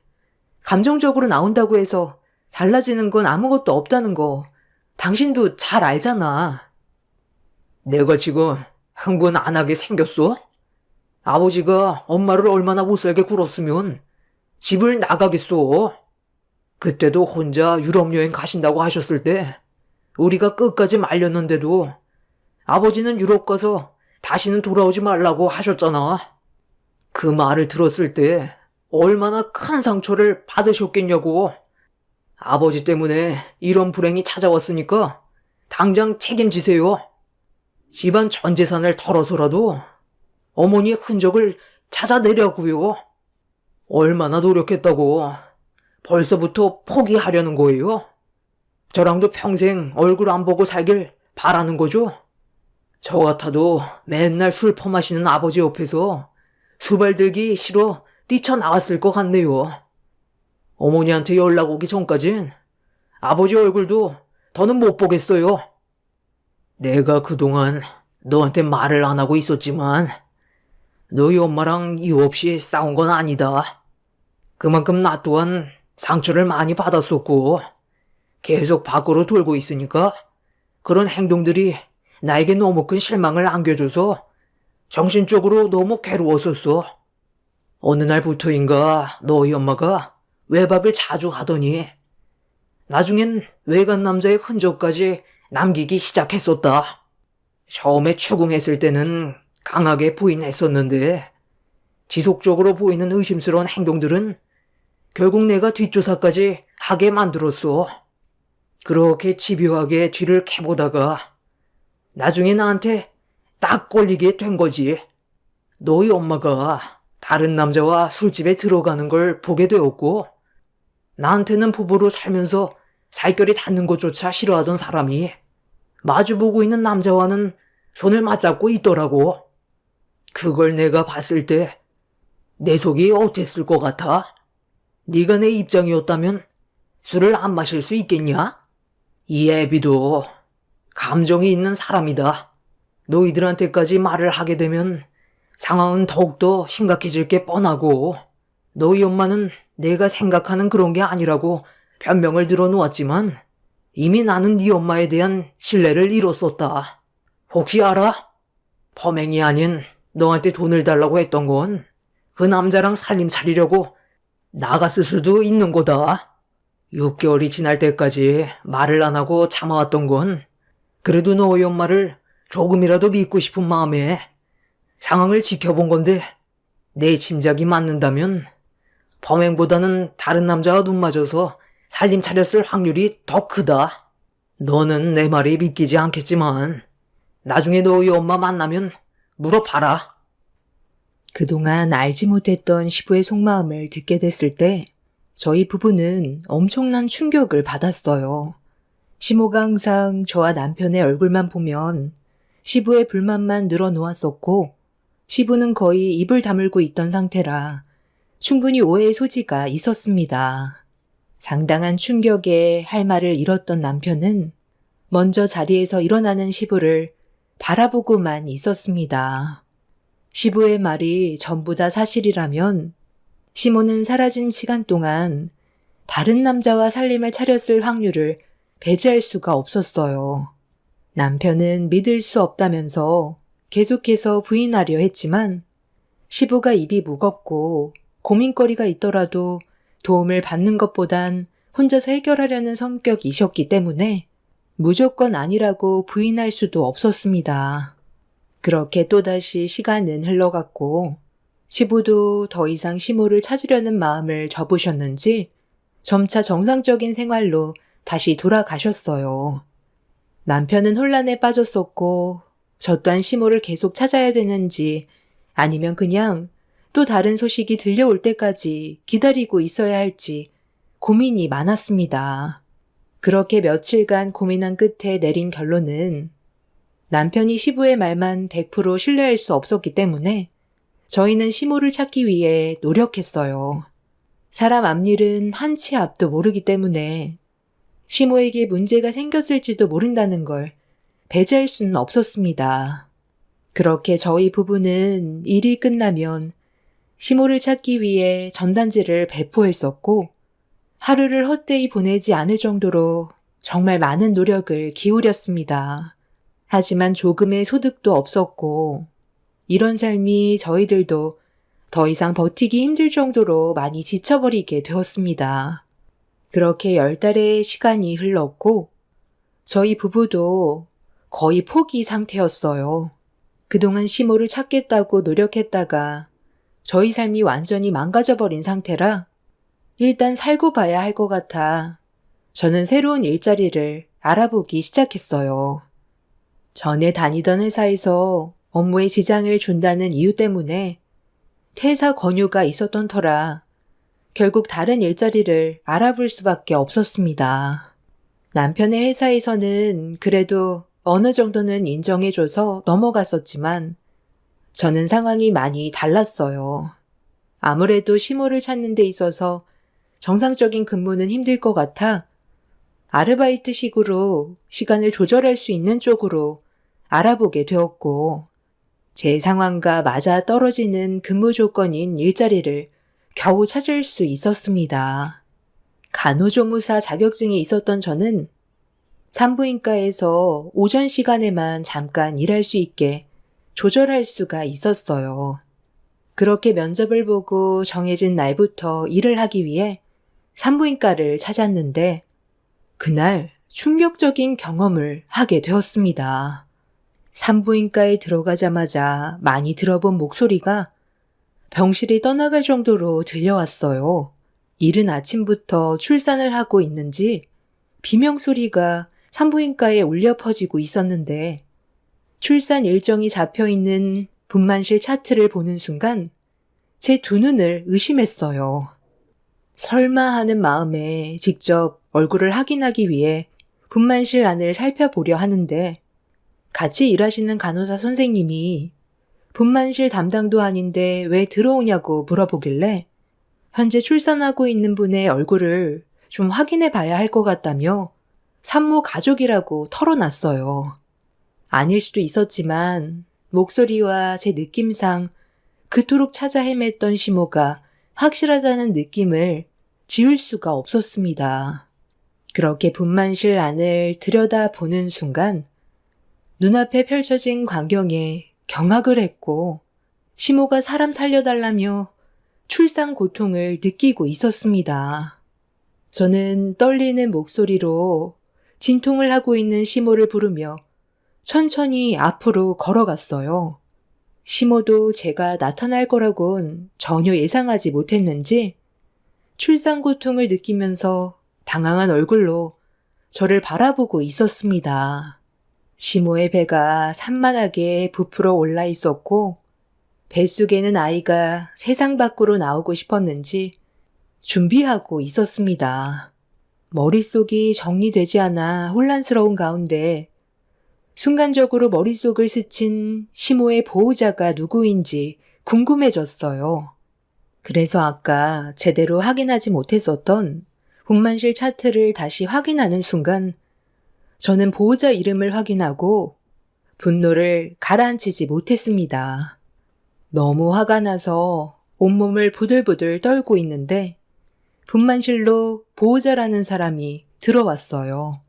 Speaker 1: 감정적으로 나온다고 해서 달라지는 건 아무것도 없다는 거 당신도 잘 알잖아.
Speaker 2: 내가 지금 흥분 안 하게 생겼어? 아버지가 엄마를 얼마나 못살게 굴었으면 집을 나가겠소. 그때도 혼자 유럽 여행 가신다고 하셨을 때 우리가 끝까지 말렸는데도 아버지는 유럽 가서 다시는 돌아오지 말라고 하셨잖아. 그 말을 들었을 때 얼마나 큰 상처를 받으셨겠냐고. 아버지 때문에 이런 불행이 찾아왔으니까 당장 책임지세요. 집안 전 재산을 털어서라도 어머니의 흔적을 찾아내려고요. 얼마나 노력했다고 벌써부터 포기하려는 거예요? 저랑도 평생 얼굴 안 보고 살길 바라는 거죠? 저 같아도 맨날 술 퍼마시는 아버지 옆에서 수발 들기 싫어 뛰쳐나왔을 것 같네요. 어머니한테 연락 오기 전까진 아버지 얼굴도 더는 못 보겠어요. 내가 그동안 너한테 말을 안 하고 있었지만 너희 엄마랑 이유 없이 싸운 건 아니다. 그만큼 나 또한 상처를 많이 받았었고 계속 밖으로 돌고 있으니까 그런 행동들이 나에게 너무 큰 실망을 안겨줘서 정신적으로 너무 괴로웠었어. 어느 날부터인가 너희 엄마가 외박을 자주 하더니 나중엔 외간 남자의 흔적까지 남기기 시작했었다. 처음에 추궁했을 때는 강하게 부인했었는데 지속적으로 보이는 의심스러운 행동들은 결국 내가 뒷조사까지 하게 만들었어. 그렇게 집요하게 뒤를 캐보다가 나중에 나한테 딱 걸리게 된 거지. 너희 엄마가 다른 남자와 술집에 들어가는 걸 보게 되었고 나한테는 부부로 살면서 살결이 닿는 것조차 싫어하던 사람이 마주보고 있는 남자와는 손을 맞잡고 있더라고. 그걸 내가 봤을 때 내 속이 어땠을 것 같아? 네가 내 입장이었다면 술을 안 마실 수 있겠냐? 이 애비도 감정이 있는 사람이다. 너희들한테까지 말을 하게 되면 상황은 더욱더 심각해질 게 뻔하고 너희 엄마는 내가 생각하는 그런 게 아니라고 변명을 들어놓았지만 이미 나는 네 엄마에 대한 신뢰를 잃었었다. 혹시 알아? 범행이 아닌 너한테 돈을 달라고 했던 건 그 남자랑 살림 차리려고 나갔을 수도 있는 거다. 6개월이 지날 때까지 말을 안 하고 참아왔던 건 그래도 너희 엄마를 조금이라도 믿고 싶은 마음에 상황을 지켜본 건데 내 짐작이 맞는다면 범행보다는 다른 남자와 눈 맞아서 살림 차렸을 확률이 더 크다. 너는 내 말이 믿기지 않겠지만 나중에 너희 엄마 만나면 물어봐라.
Speaker 1: 그동안 알지 못했던 시부의 속마음을 듣게 됐을 때 저희 부부는 엄청난 충격을 받았어요. 시모가 항상 저와 남편의 얼굴만 보면 시부의 불만만 늘어놓았었고, 시부는 거의 입을 다물고 있던 상태라 충분히 오해의 소지가 있었습니다. 상당한 충격에 할 말을 잃었던 남편은 먼저 자리에서 일어나는 시부를 바라보고만 있었습니다. 시부의 말이 전부 다 사실이라면 시모는 사라진 시간 동안 다른 남자와 살림을 차렸을 확률을 배제할 수가 없었어요. 남편은 믿을 수 없다면서 계속해서 부인하려 했지만 시부가 입이 무겁고 고민거리가 있더라도 도움을 받는 것보단 혼자서 해결하려는 성격이셨기 때문에 무조건 아니라고 부인할 수도 없었습니다. 그렇게 또다시 시간은 흘러갔고 시부도 더 이상 시모를 찾으려는 마음을 접으셨는지 점차 정상적인 생활로 다시 돌아가셨어요. 남편은 혼란에 빠졌었고 저 또한 시모를 계속 찾아야 되는지 아니면 그냥 또 다른 소식이 들려올 때까지 기다리고 있어야 할지 고민이 많았습니다. 그렇게 며칠간 고민한 끝에 내린 결론은 남편이 시부의 말만 100% 신뢰할 수 없었기 때문에 저희는 시모를 찾기 위해 노력했어요. 사람 앞일은 한 치 앞도 모르기 때문에 시모에게 문제가 생겼을지도 모른다는 걸 배제할 수는 없었습니다. 그렇게 저희 부부는 일이 끝나면 시모를 찾기 위해 전단지를 배포했었고 하루를 헛되이 보내지 않을 정도로 정말 많은 노력을 기울였습니다. 하지만 조금의 소득도 없었고 이런 삶이 저희들도 더 이상 버티기 힘들 정도로 많이 지쳐버리게 되었습니다. 그렇게 10달의 시간이 흘렀고 저희 부부도 거의 포기 상태였어요. 그동안 시모를 찾겠다고 노력했다가 저희 삶이 완전히 망가져버린 상태라 일단 살고 봐야 할 것 같아 저는 새로운 일자리를 알아보기 시작했어요. 전에 다니던 회사에서 업무에 지장을 준다는 이유 때문에 퇴사 권유가 있었던 터라 결국 다른 일자리를 알아볼 수밖에 없었습니다. 남편의 회사에서는 그래도 어느 정도는 인정해줘서 넘어갔었지만 저는 상황이 많이 달랐어요. 아무래도 시모를 찾는 데 있어서 정상적인 근무는 힘들 것 같아 아르바이트식으로 시간을 조절할 수 있는 쪽으로 알아보게 되었고 제 상황과 맞아 떨어지는 근무 조건인 일자리를 겨우 찾을 수 있었습니다. 간호조무사 자격증이 있었던 저는 산부인과에서 오전 시간에만 잠깐 일할 수 있게 조절할 수가 있었어요. 그렇게 면접을 보고 정해진 날부터 일을 하기 위해 산부인과를 찾았는데 그날 충격적인 경험을 하게 되었습니다. 산부인과에 들어가자마자 많이 들어본 목소리가 병실이 떠나갈 정도로 들려왔어요. 이른 아침부터 출산을 하고 있는지 비명소리가 산부인과에 울려 퍼지고 있었는데 출산 일정이 잡혀있는 분만실 차트를 보는 순간 제 두 눈을 의심했어요. 설마 하는 마음에 직접 얼굴을 확인하기 위해 분만실 안을 살펴보려 하는데 같이 일하시는 간호사 선생님이 분만실 담당도 아닌데 왜 들어오냐고 물어보길래 현재 출산하고 있는 분의 얼굴을 좀 확인해 봐야 할 것 같다며 산모 가족이라고 털어놨어요. 아닐 수도 있었지만 목소리와 제 느낌상 그토록 찾아 헤맸던 시모가 확실하다는 느낌을 지울 수가 없었습니다. 그렇게 분만실 안을 들여다보는 순간 눈앞에 펼쳐진 광경에 경악을 했고 시모가 사람 살려달라며 출산 고통을 느끼고 있었습니다. 저는 떨리는 목소리로 진통을 하고 있는 시모를 부르며 천천히 앞으로 걸어갔어요. 시모도 제가 나타날 거라곤 전혀 예상하지 못했는지 출산 고통을 느끼면서 당황한 얼굴로 저를 바라보고 있었습니다. 시모의 배가 산만하게 부풀어 올라 있었고 뱃속에는 아이가 세상 밖으로 나오고 싶었는지 준비하고 있었습니다. 머릿속이 정리되지 않아 혼란스러운 가운데 순간적으로 머릿속을 스친 시모의 보호자가 누구인지 궁금해졌어요. 그래서 아까 제대로 확인하지 못했었던 분만실 차트를 다시 확인하는 순간 저는 보호자 이름을 확인하고 분노를 가라앉히지 못했습니다. 너무 화가 나서 온몸을 부들부들 떨고 있는데 분만실로 보호자라는 사람이 들어왔어요.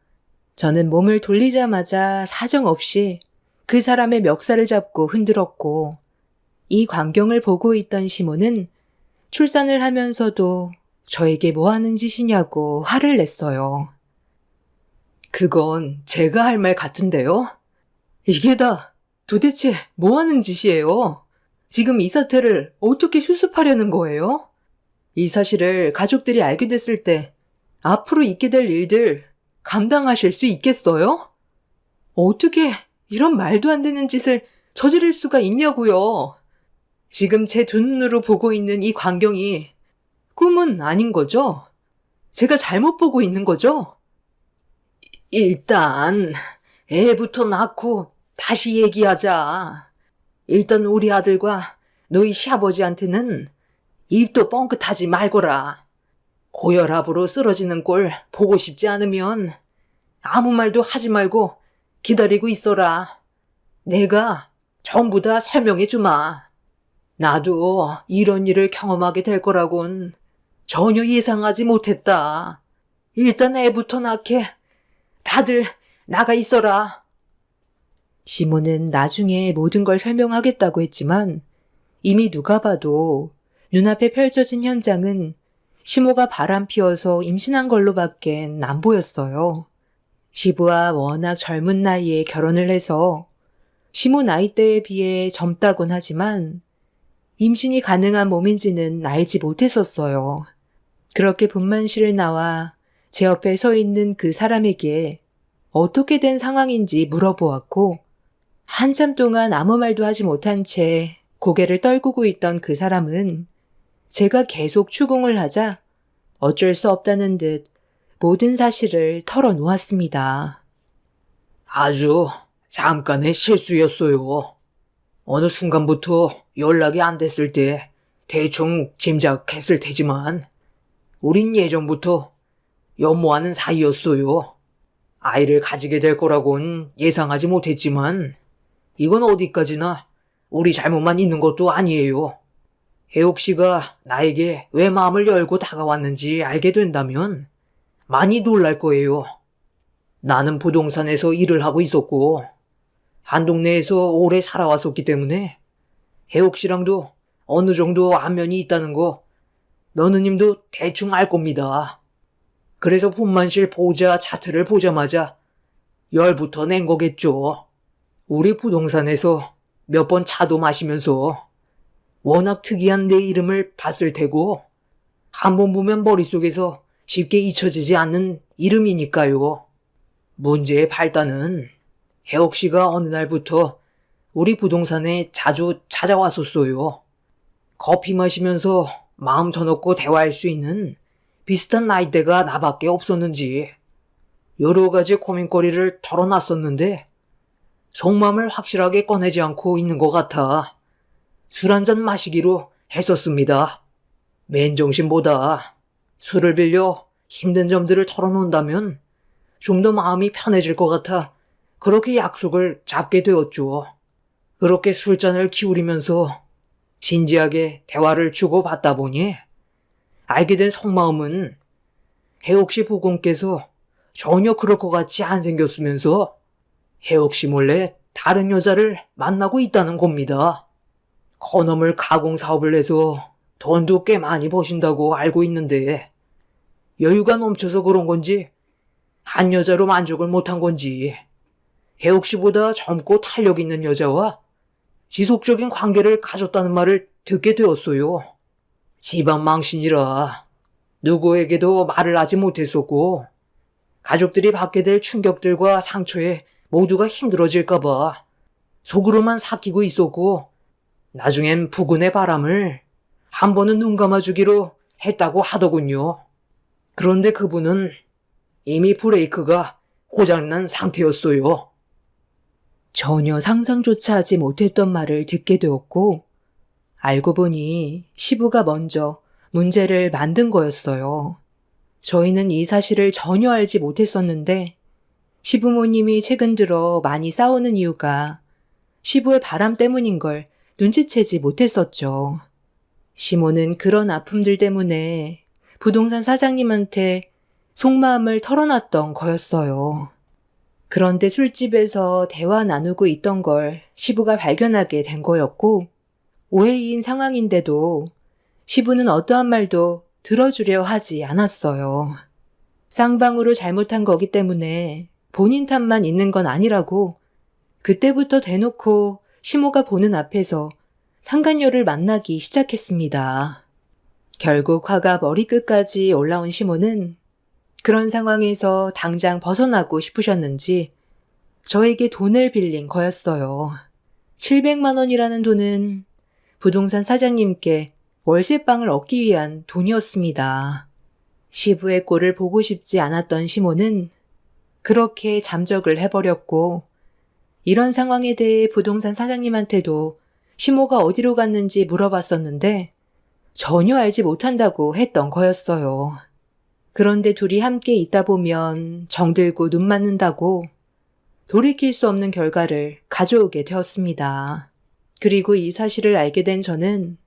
Speaker 1: 저는 몸을 돌리자마자 사정없이 그 사람의 멱살을 잡고 흔들었고 이 광경을 보고 있던 시모는 출산을 하면서도 저에게 뭐 하는 짓이냐고 화를 냈어요. 그건 제가 할 말 같은데요? 이게 다 도대체 뭐 하는 짓이에요? 지금 이 사태를 어떻게 수습하려는 거예요? 이 사실을 가족들이 알게 됐을 때 앞으로 있게 될 일들 감당하실 수 있겠어요? 어떻게 이런 말도 안 되는 짓을 저지를 수가 있냐고요? 지금 제 두 눈으로 보고 있는 이 광경이 꿈은 아닌 거죠? 제가 잘못 보고 있는 거죠? 일단 애부터 낳고 다시 얘기하자. 일단 우리 아들과 너희 시아버지한테는 입도 뻥끗하지 말거라. 고혈압으로 쓰러지는 꼴 보고 싶지 않으면 아무 말도 하지 말고 기다리고 있어라. 내가 전부 다 설명해 주마. 나도 이런 일을 경험하게 될 거라곤 전혀 예상하지 못했다. 일단 애부터 낳게 다들 나가 있어라. 시모는 나중에 모든 걸 설명하겠다고 했지만 이미 누가 봐도 눈앞에 펼쳐진 현장은 시모가 바람 피워서 임신한 걸로밖엔 안 보였어요. 시부와 워낙 젊은 나이에 결혼을 해서 시모 나이대에 비해 젊다곤 하지만 임신이 가능한 몸인지는 알지 못했었어요. 그렇게 분만실을 나와 제 옆에 서 있는 그 사람에게 어떻게 된 상황인지 물어보았고 한참 동안 아무 말도 하지 못한 채 고개를 떨구고 있던 그 사람은 제가 계속 추궁을 하자 어쩔 수 없다는 듯 모든 사실을 털어놓았습니다.
Speaker 2: 아주 잠깐의 실수였어요. 어느 순간부터 연락이 안 됐을 때 대충 짐작했을 테지만 우린 예전부터 연모하는 사이였어요. 아이를 가지게 될 거라곤 예상하지 못했지만 이건 어디까지나 우리 잘못만 있는 것도 아니에요. 혜옥 씨가 나에게 왜 마음을 열고 다가왔는지 알게 된다면 많이 놀랄 거예요. 나는 부동산에서 일을 하고 있었고 한 동네에서 오래 살아왔었기 때문에 혜옥 씨랑도 어느 정도 안면이 있다는 거 며느님도 대충 알 겁니다. 그래서 분만실 보호자 차트를 보자마자 열부터 낸 거겠죠. 우리 부동산에서 몇 번 차도 마시면서 워낙 특이한 내 이름을 봤을 테고 한 번 보면 머릿속에서 쉽게 잊혀지지 않는 이름이니까요. 문제의 발단은 혜옥 씨가 어느 날부터 우리 부동산에 자주 찾아왔었어요. 커피 마시면서 마음 터놓고 대화할 수 있는 비슷한 나이대가 나밖에 없었는지 여러 가지 고민거리를 털어놨었는데 속마음을 확실하게 꺼내지 않고 있는 것 같아 술 한잔 마시기로 했었습니다. 맨정신보다 술을 빌려 힘든 점들을 털어놓는다면 좀 더 마음이 편해질 것 같아 그렇게 약속을 잡게 되었죠. 그렇게 술잔을 기울이면서 진지하게 대화를 주고받다 보니 알게 된 속마음은 혜옥 씨 부군께서 전혀 그럴 것 같이 안 생겼으면서 혜옥 씨 몰래 다른 여자를 만나고 있다는 겁니다. 건어물 가공 사업을 해서 돈도 꽤 많이 버신다고 알고 있는데 여유가 넘쳐서 그런 건지 한 여자로 만족을 못한 건지 혜옥 씨보다 젊고 탄력 있는 여자와 지속적인 관계를 가졌다는 말을 듣게 되었어요. 집안 망신이라 누구에게도 말을 하지 못했었고 가족들이 받게 될 충격들과 상처에 모두가 힘들어질까봐 속으로만 삭히고 있었고 나중엔 부군의 바람을 한 번은 눈 감아주기로 했다고 하더군요. 그런데 그분은 이미 브레이크가 고장난 상태였어요.
Speaker 1: 전혀 상상조차 하지 못했던 말을 듣게 되었고, 알고 보니 시부가 먼저 문제를 만든 거였어요. 저희는 이 사실을 전혀 알지 못했었는데, 시부모님이 최근 들어 많이 싸우는 이유가 시부의 바람 때문인 걸 눈치채지 못했었죠. 시모는 그런 아픔들 때문에 부동산 사장님한테 속마음을 털어놨던 거였어요. 그런데 술집에서 대화 나누고 있던 걸 시부가 발견하게 된 거였고, 오해인 상황인데도 시부는 어떠한 말도 들어주려 하지 않았어요. 쌍방으로 잘못한 거기 때문에 본인 탓만 있는 건 아니라고 그때부터 대놓고 시모가 보는 앞에서 상간녀를 만나기 시작했습니다. 결국 화가 머리끝까지 올라온 시모는 그런 상황에서 당장 벗어나고 싶으셨는지 저에게 돈을 빌린 거였어요. 700만 원이라는 돈은 부동산 사장님께 월세방을 얻기 위한 돈이었습니다. 시부의 꼴을 보고 싶지 않았던 시모는 그렇게 잠적을 해버렸고, 이런 상황에 대해 부동산 사장님한테도 시모가 어디로 갔는지 물어봤었는데 전혀 알지 못한다고 했던 거였어요. 그런데 둘이 함께 있다 보면 정들고 눈 맞는다고 돌이킬 수 없는 결과를 가져오게 되었습니다. 그리고 이 사실을 알게 된 저는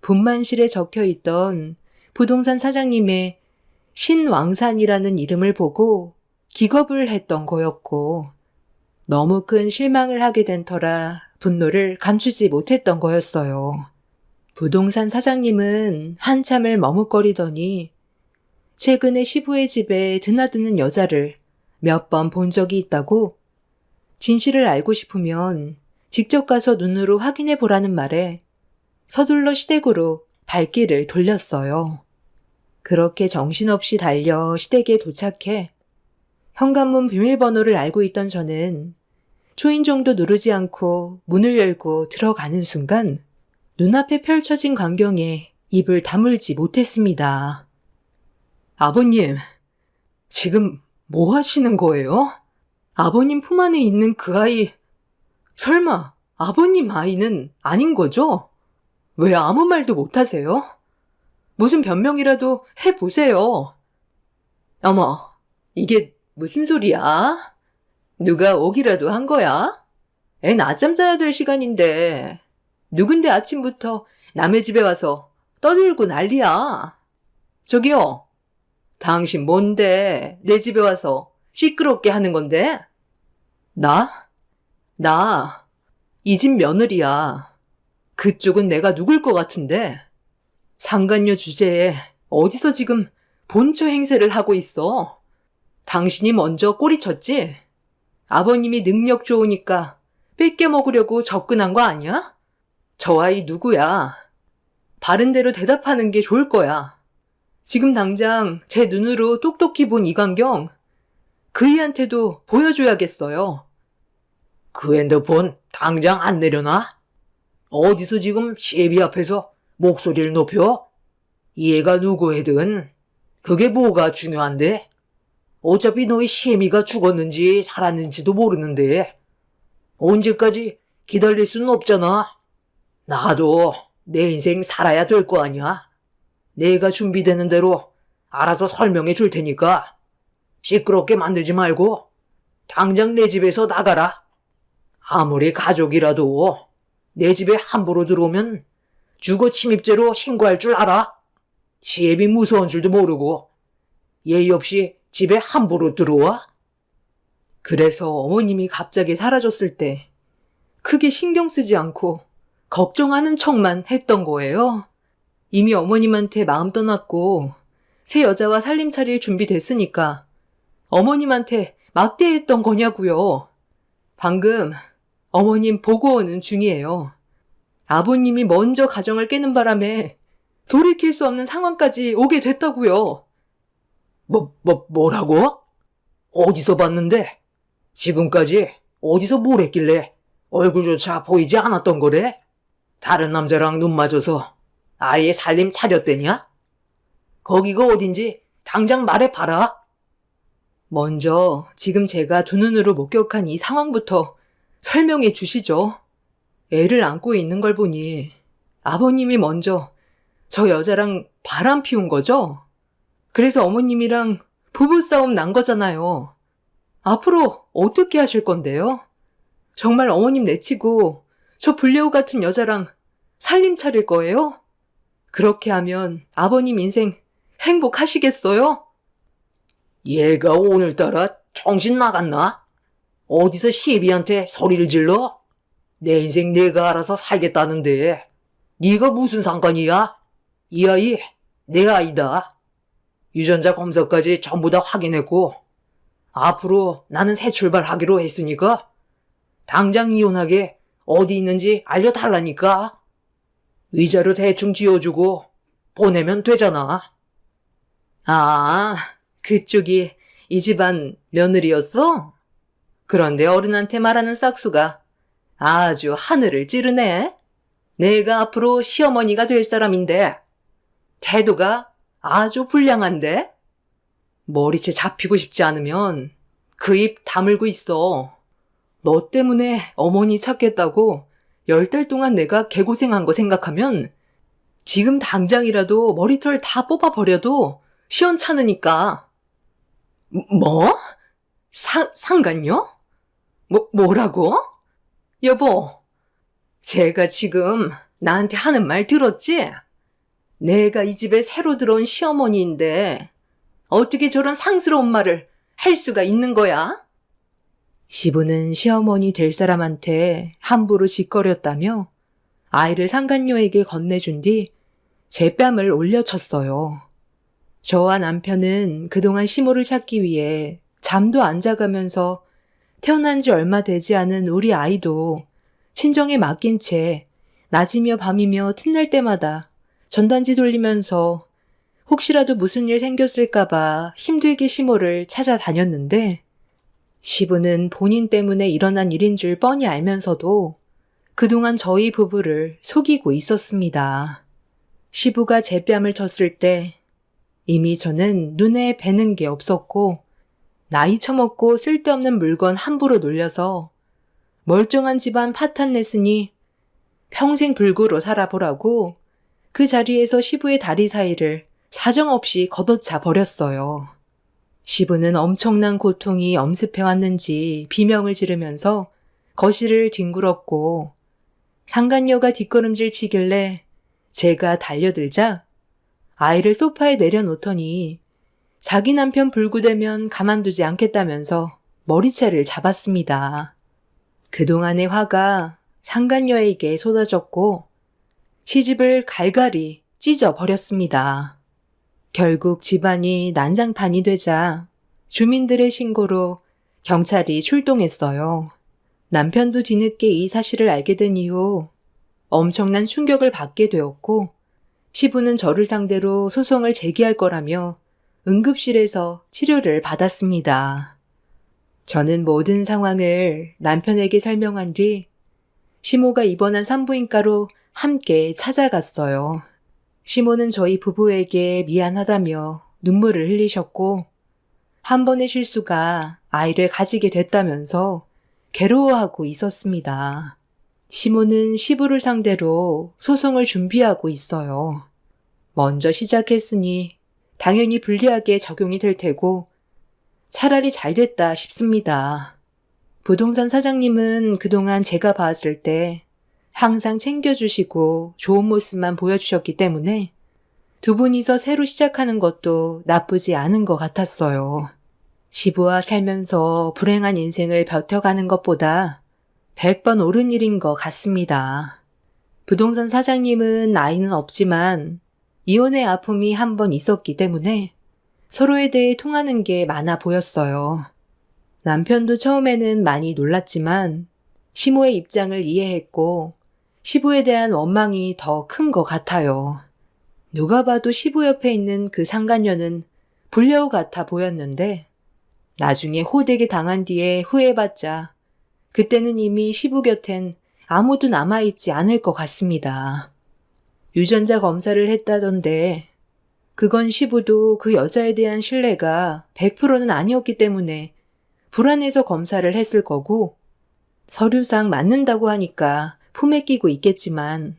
Speaker 1: 분만실에 적혀 있던 부동산 사장님의 신왕산이라는 이름을 보고 기겁을 했던 거였고, 너무 큰 실망을 하게 된 터라 분노를 감추지 못했던 거였어요. 부동산 사장님은 한참을 머뭇거리더니 최근에 시부의 집에 드나드는 여자를 몇 번 본 적이 있다고, 진실을 알고 싶으면 직접 가서 눈으로 확인해 보라는 말에 서둘러 시댁으로 발길을 돌렸어요. 그렇게 정신없이 달려 시댁에 도착해 현관문 비밀번호를 알고 있던 저는 초인종도 누르지 않고 문을 열고 들어가는 순간 눈앞에 펼쳐진 광경에 입을 다물지 못했습니다. 아버님, 지금 뭐 하시는 거예요? 아버님 품 안에 있는 그 아이, 설마 아버님 아이는 아닌 거죠? 왜 아무 말도 못 하세요? 무슨 변명이라도 해보세요. 어머, 이게 무슨 소리야? 누가 오기라도 한 거야? 애 낮잠 자야 될 시간인데 누군데 아침부터 남의 집에 와서 떠들고 난리야. 저기요, 당신 뭔데 내 집에 와서 시끄럽게 하는 건데? 나 이 집 며느리야. 그쪽은 내가 누굴 것 같은데? 상간녀 주제에 어디서 지금 본처 행세를 하고 있어? 당신이 먼저 꼬리쳤지? 아버님이 능력 좋으니까 뺏겨 먹으려고 접근한 거 아니야? 저 아이 누구야? 바른 대로 대답하는 게 좋을 거야. 지금 당장 제 눈으로 똑똑히 본 이광경, 그이한테도 보여줘야겠어요. 그 핸드폰 당장 안 내려놔? 어디서 지금 시애비 앞에서 목소리를 높여? 얘가 누구애든 그게 뭐가 중요한데? 어차피 너희 시애미가 죽었는지 살았는지도 모르는데 언제까지 기다릴 수는 없잖아. 나도 내 인생 살아야 될 거 아니야. 내가 준비되는 대로 알아서 설명해 줄 테니까 시끄럽게 만들지 말고 당장 내 집에서 나가라. 아무리 가족이라도 내 집에 함부로 들어오면 주거 침입죄로 신고할 줄 알아? 시애비 무서운 줄도 모르고 예의 없이 집에 함부로 들어와? 그래서 어머님이 갑자기 사라졌을 때 크게 신경 쓰지 않고 걱정하는 척만 했던 거예요. 이미 어머님한테 마음 떠났고 새 여자와 살림 차릴 준비됐으니까 어머님한테 막대했던 거냐고요. 방금 어머님 보고 오는 중이에요. 아버님이 먼저 가정을 깨는 바람에 돌이킬 수 없는 상황까지 오게 됐다고요. 뭐라고? 어디서 봤는데? 지금까지 어디서 뭘 했길래 얼굴조차 보이지 않았던 거래? 다른 남자랑 눈 맞아서 아예 살림 차렸대냐?
Speaker 2: 거기가 어딘지 당장 말해봐라.
Speaker 3: 먼저 지금 제가 두 눈으로 목격한 이 상황부터 설명해 주시죠. 애를 안고 있는 걸 보니 아버님이 먼저 저 여자랑 바람 피운 거죠? 그래서 어머님이랑 부부싸움 난 거잖아요. 앞으로 어떻게 하실 건데요? 정말 어머님 내치고 저 불려우 같은 여자랑 살림 차릴 거예요? 그렇게 하면 아버님 인생 행복하시겠어요?
Speaker 2: 얘가 오늘따라 정신 나갔나? 어디서 시비한테 소리를 질러? 내 인생 내가 알아서 살겠다는데 네가 무슨 상관이야? 이 아이 내 아이다. 유전자 검사까지 전부 다 확인했고 앞으로 나는 새 출발하기로 했으니까 당장 이혼하게 어디 있는지 알려달라니까. 위자료 대충 지어주고 보내면 되잖아.
Speaker 3: 아, 그쪽이 이 집안 며느리였어? 그런데 어른한테 말하는 싹수가 아주 하늘을 찌르네. 내가 앞으로 시어머니가 될 사람인데 태도가 아주 불량한데? 머리채 잡히고 싶지 않으면 그 입 다물고 있어. 너 때문에 어머니 찾겠다고 10달 동안 내가 개고생한 거 생각하면 지금 당장이라도 머리털 다 뽑아버려도 시원찮으니까. 뭐? 상간요? 뭐라고? 여보, 제가 지금 나한테 하는 말 들었지? 내가 이 집에 새로 들어온 시어머니인데 어떻게 저런 상스러운 말을 할 수가 있는 거야? 시부는 시어머니 될 사람한테 함부로 짓거렸다며 아이를 상간녀에게 건네준 뒤 제 뺨을 올려쳤어요. 저와 남편은 그동안 시모를 찾기 위해 잠도 안 자가면서 태어난 지 얼마 되지 않은 우리 아이도 친정에 맡긴 채 낮이며 밤이며 틈날 때마다 전단지 돌리면서 혹시라도 무슨 일 생겼을까봐 힘들게 시모를 찾아다녔는데 시부는 본인 때문에 일어난 일인 줄 뻔히 알면서도 그동안 저희 부부를 속이고 있었습니다. 시부가 제 뺨을 쳤을 때 이미 저는 눈에 뵈는 게 없었고 나이 처먹고 쓸데없는 물건 함부로 놀려서 멀쩡한 집안 파탄 냈으니 평생 불구로 살아보라고 그 자리에서 시부의 다리 사이를 사정없이 걷어차 버렸어요. 시부는 엄청난 고통이 엄습해왔는지 비명을 지르면서 거실을 뒹굴었고 상간녀가 뒷걸음질 치길래 제가 달려들자 아이를 소파에 내려놓더니 자기 남편 불구되면 가만두지 않겠다면서 머리채를 잡았습니다. 그동안의 화가 상간녀에게 쏟아졌고 시집을 갈갈이 찢어버렸습니다. 결국 집안이 난장판이 되자 주민들의 신고로 경찰이 출동했어요. 남편도 뒤늦게 이 사실을 알게 된 이후 엄청난 충격을 받게 되었고 시부는 저를 상대로 소송을 제기할 거라며 응급실에서 치료를 받았습니다. 저는 모든 상황을 남편에게 설명한 뒤 시모가 입원한 산부인과로 함께 찾아갔어요. 시모는 저희 부부에게 미안하다며 눈물을 흘리셨고 한 번의 실수가 아이를 가지게 됐다면서 괴로워하고 있었습니다. 시모는 시부를 상대로 소송을 준비하고 있어요. 먼저 시작했으니 당연히 불리하게 적용이 될 테고 차라리 잘 됐다 싶습니다. 부동산 사장님은 그동안 제가 봤을 때 항상 챙겨주시고 좋은 모습만 보여주셨기 때문에 두 분이서 새로 시작하는 것도 나쁘지 않은 것 같았어요. 시부와 살면서 불행한 인생을 버텨가는 것보다 100번 옳은 일인 것 같습니다. 부동산 사장님은 아이는 없지만 이혼의 아픔이 한 번 있었기 때문에 서로에 대해 통하는 게 많아 보였어요. 남편도 처음에는 많이 놀랐지만 시모의 입장을 이해했고 시부에 대한 원망이 더 큰 것 같아요. 누가 봐도 시부 옆에 있는 그 상간녀는 불려우 같아 보였는데 나중에 호되게 당한 뒤에 후회해봤자 그때는 이미 시부 곁엔 아무도 남아있지 않을 것 같습니다. 유전자 검사를 했다던데 그건 시부도 그 여자에 대한 신뢰가 100%는 아니었기 때문에 불안해서 검사를 했을 거고, 서류상 맞는다고 하니까 품에 끼고 있겠지만,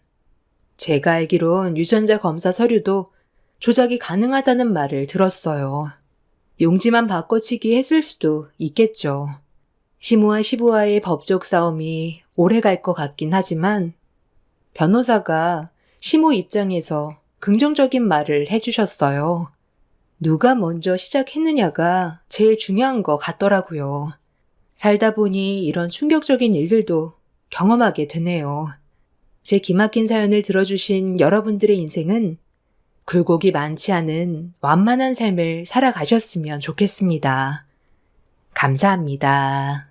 Speaker 3: 제가 알기론 유전자 검사 서류도 조작이 가능하다는 말을 들었어요. 용지만 바꿔치기 했을 수도 있겠죠. 시모와 시부와의 법적 싸움이 오래 갈 것 같긴 하지만, 변호사가 시모 입장에서 긍정적인 말을 해주셨어요. 누가 먼저 시작했느냐가 제일 중요한 것 같더라고요. 살다 보니 이런 충격적인 일들도 경험하게 되네요. 제 기막힌 사연을 들어주신 여러분들의 인생은 굴곡이 많지 않은 완만한 삶을 살아가셨으면 좋겠습니다. 감사합니다.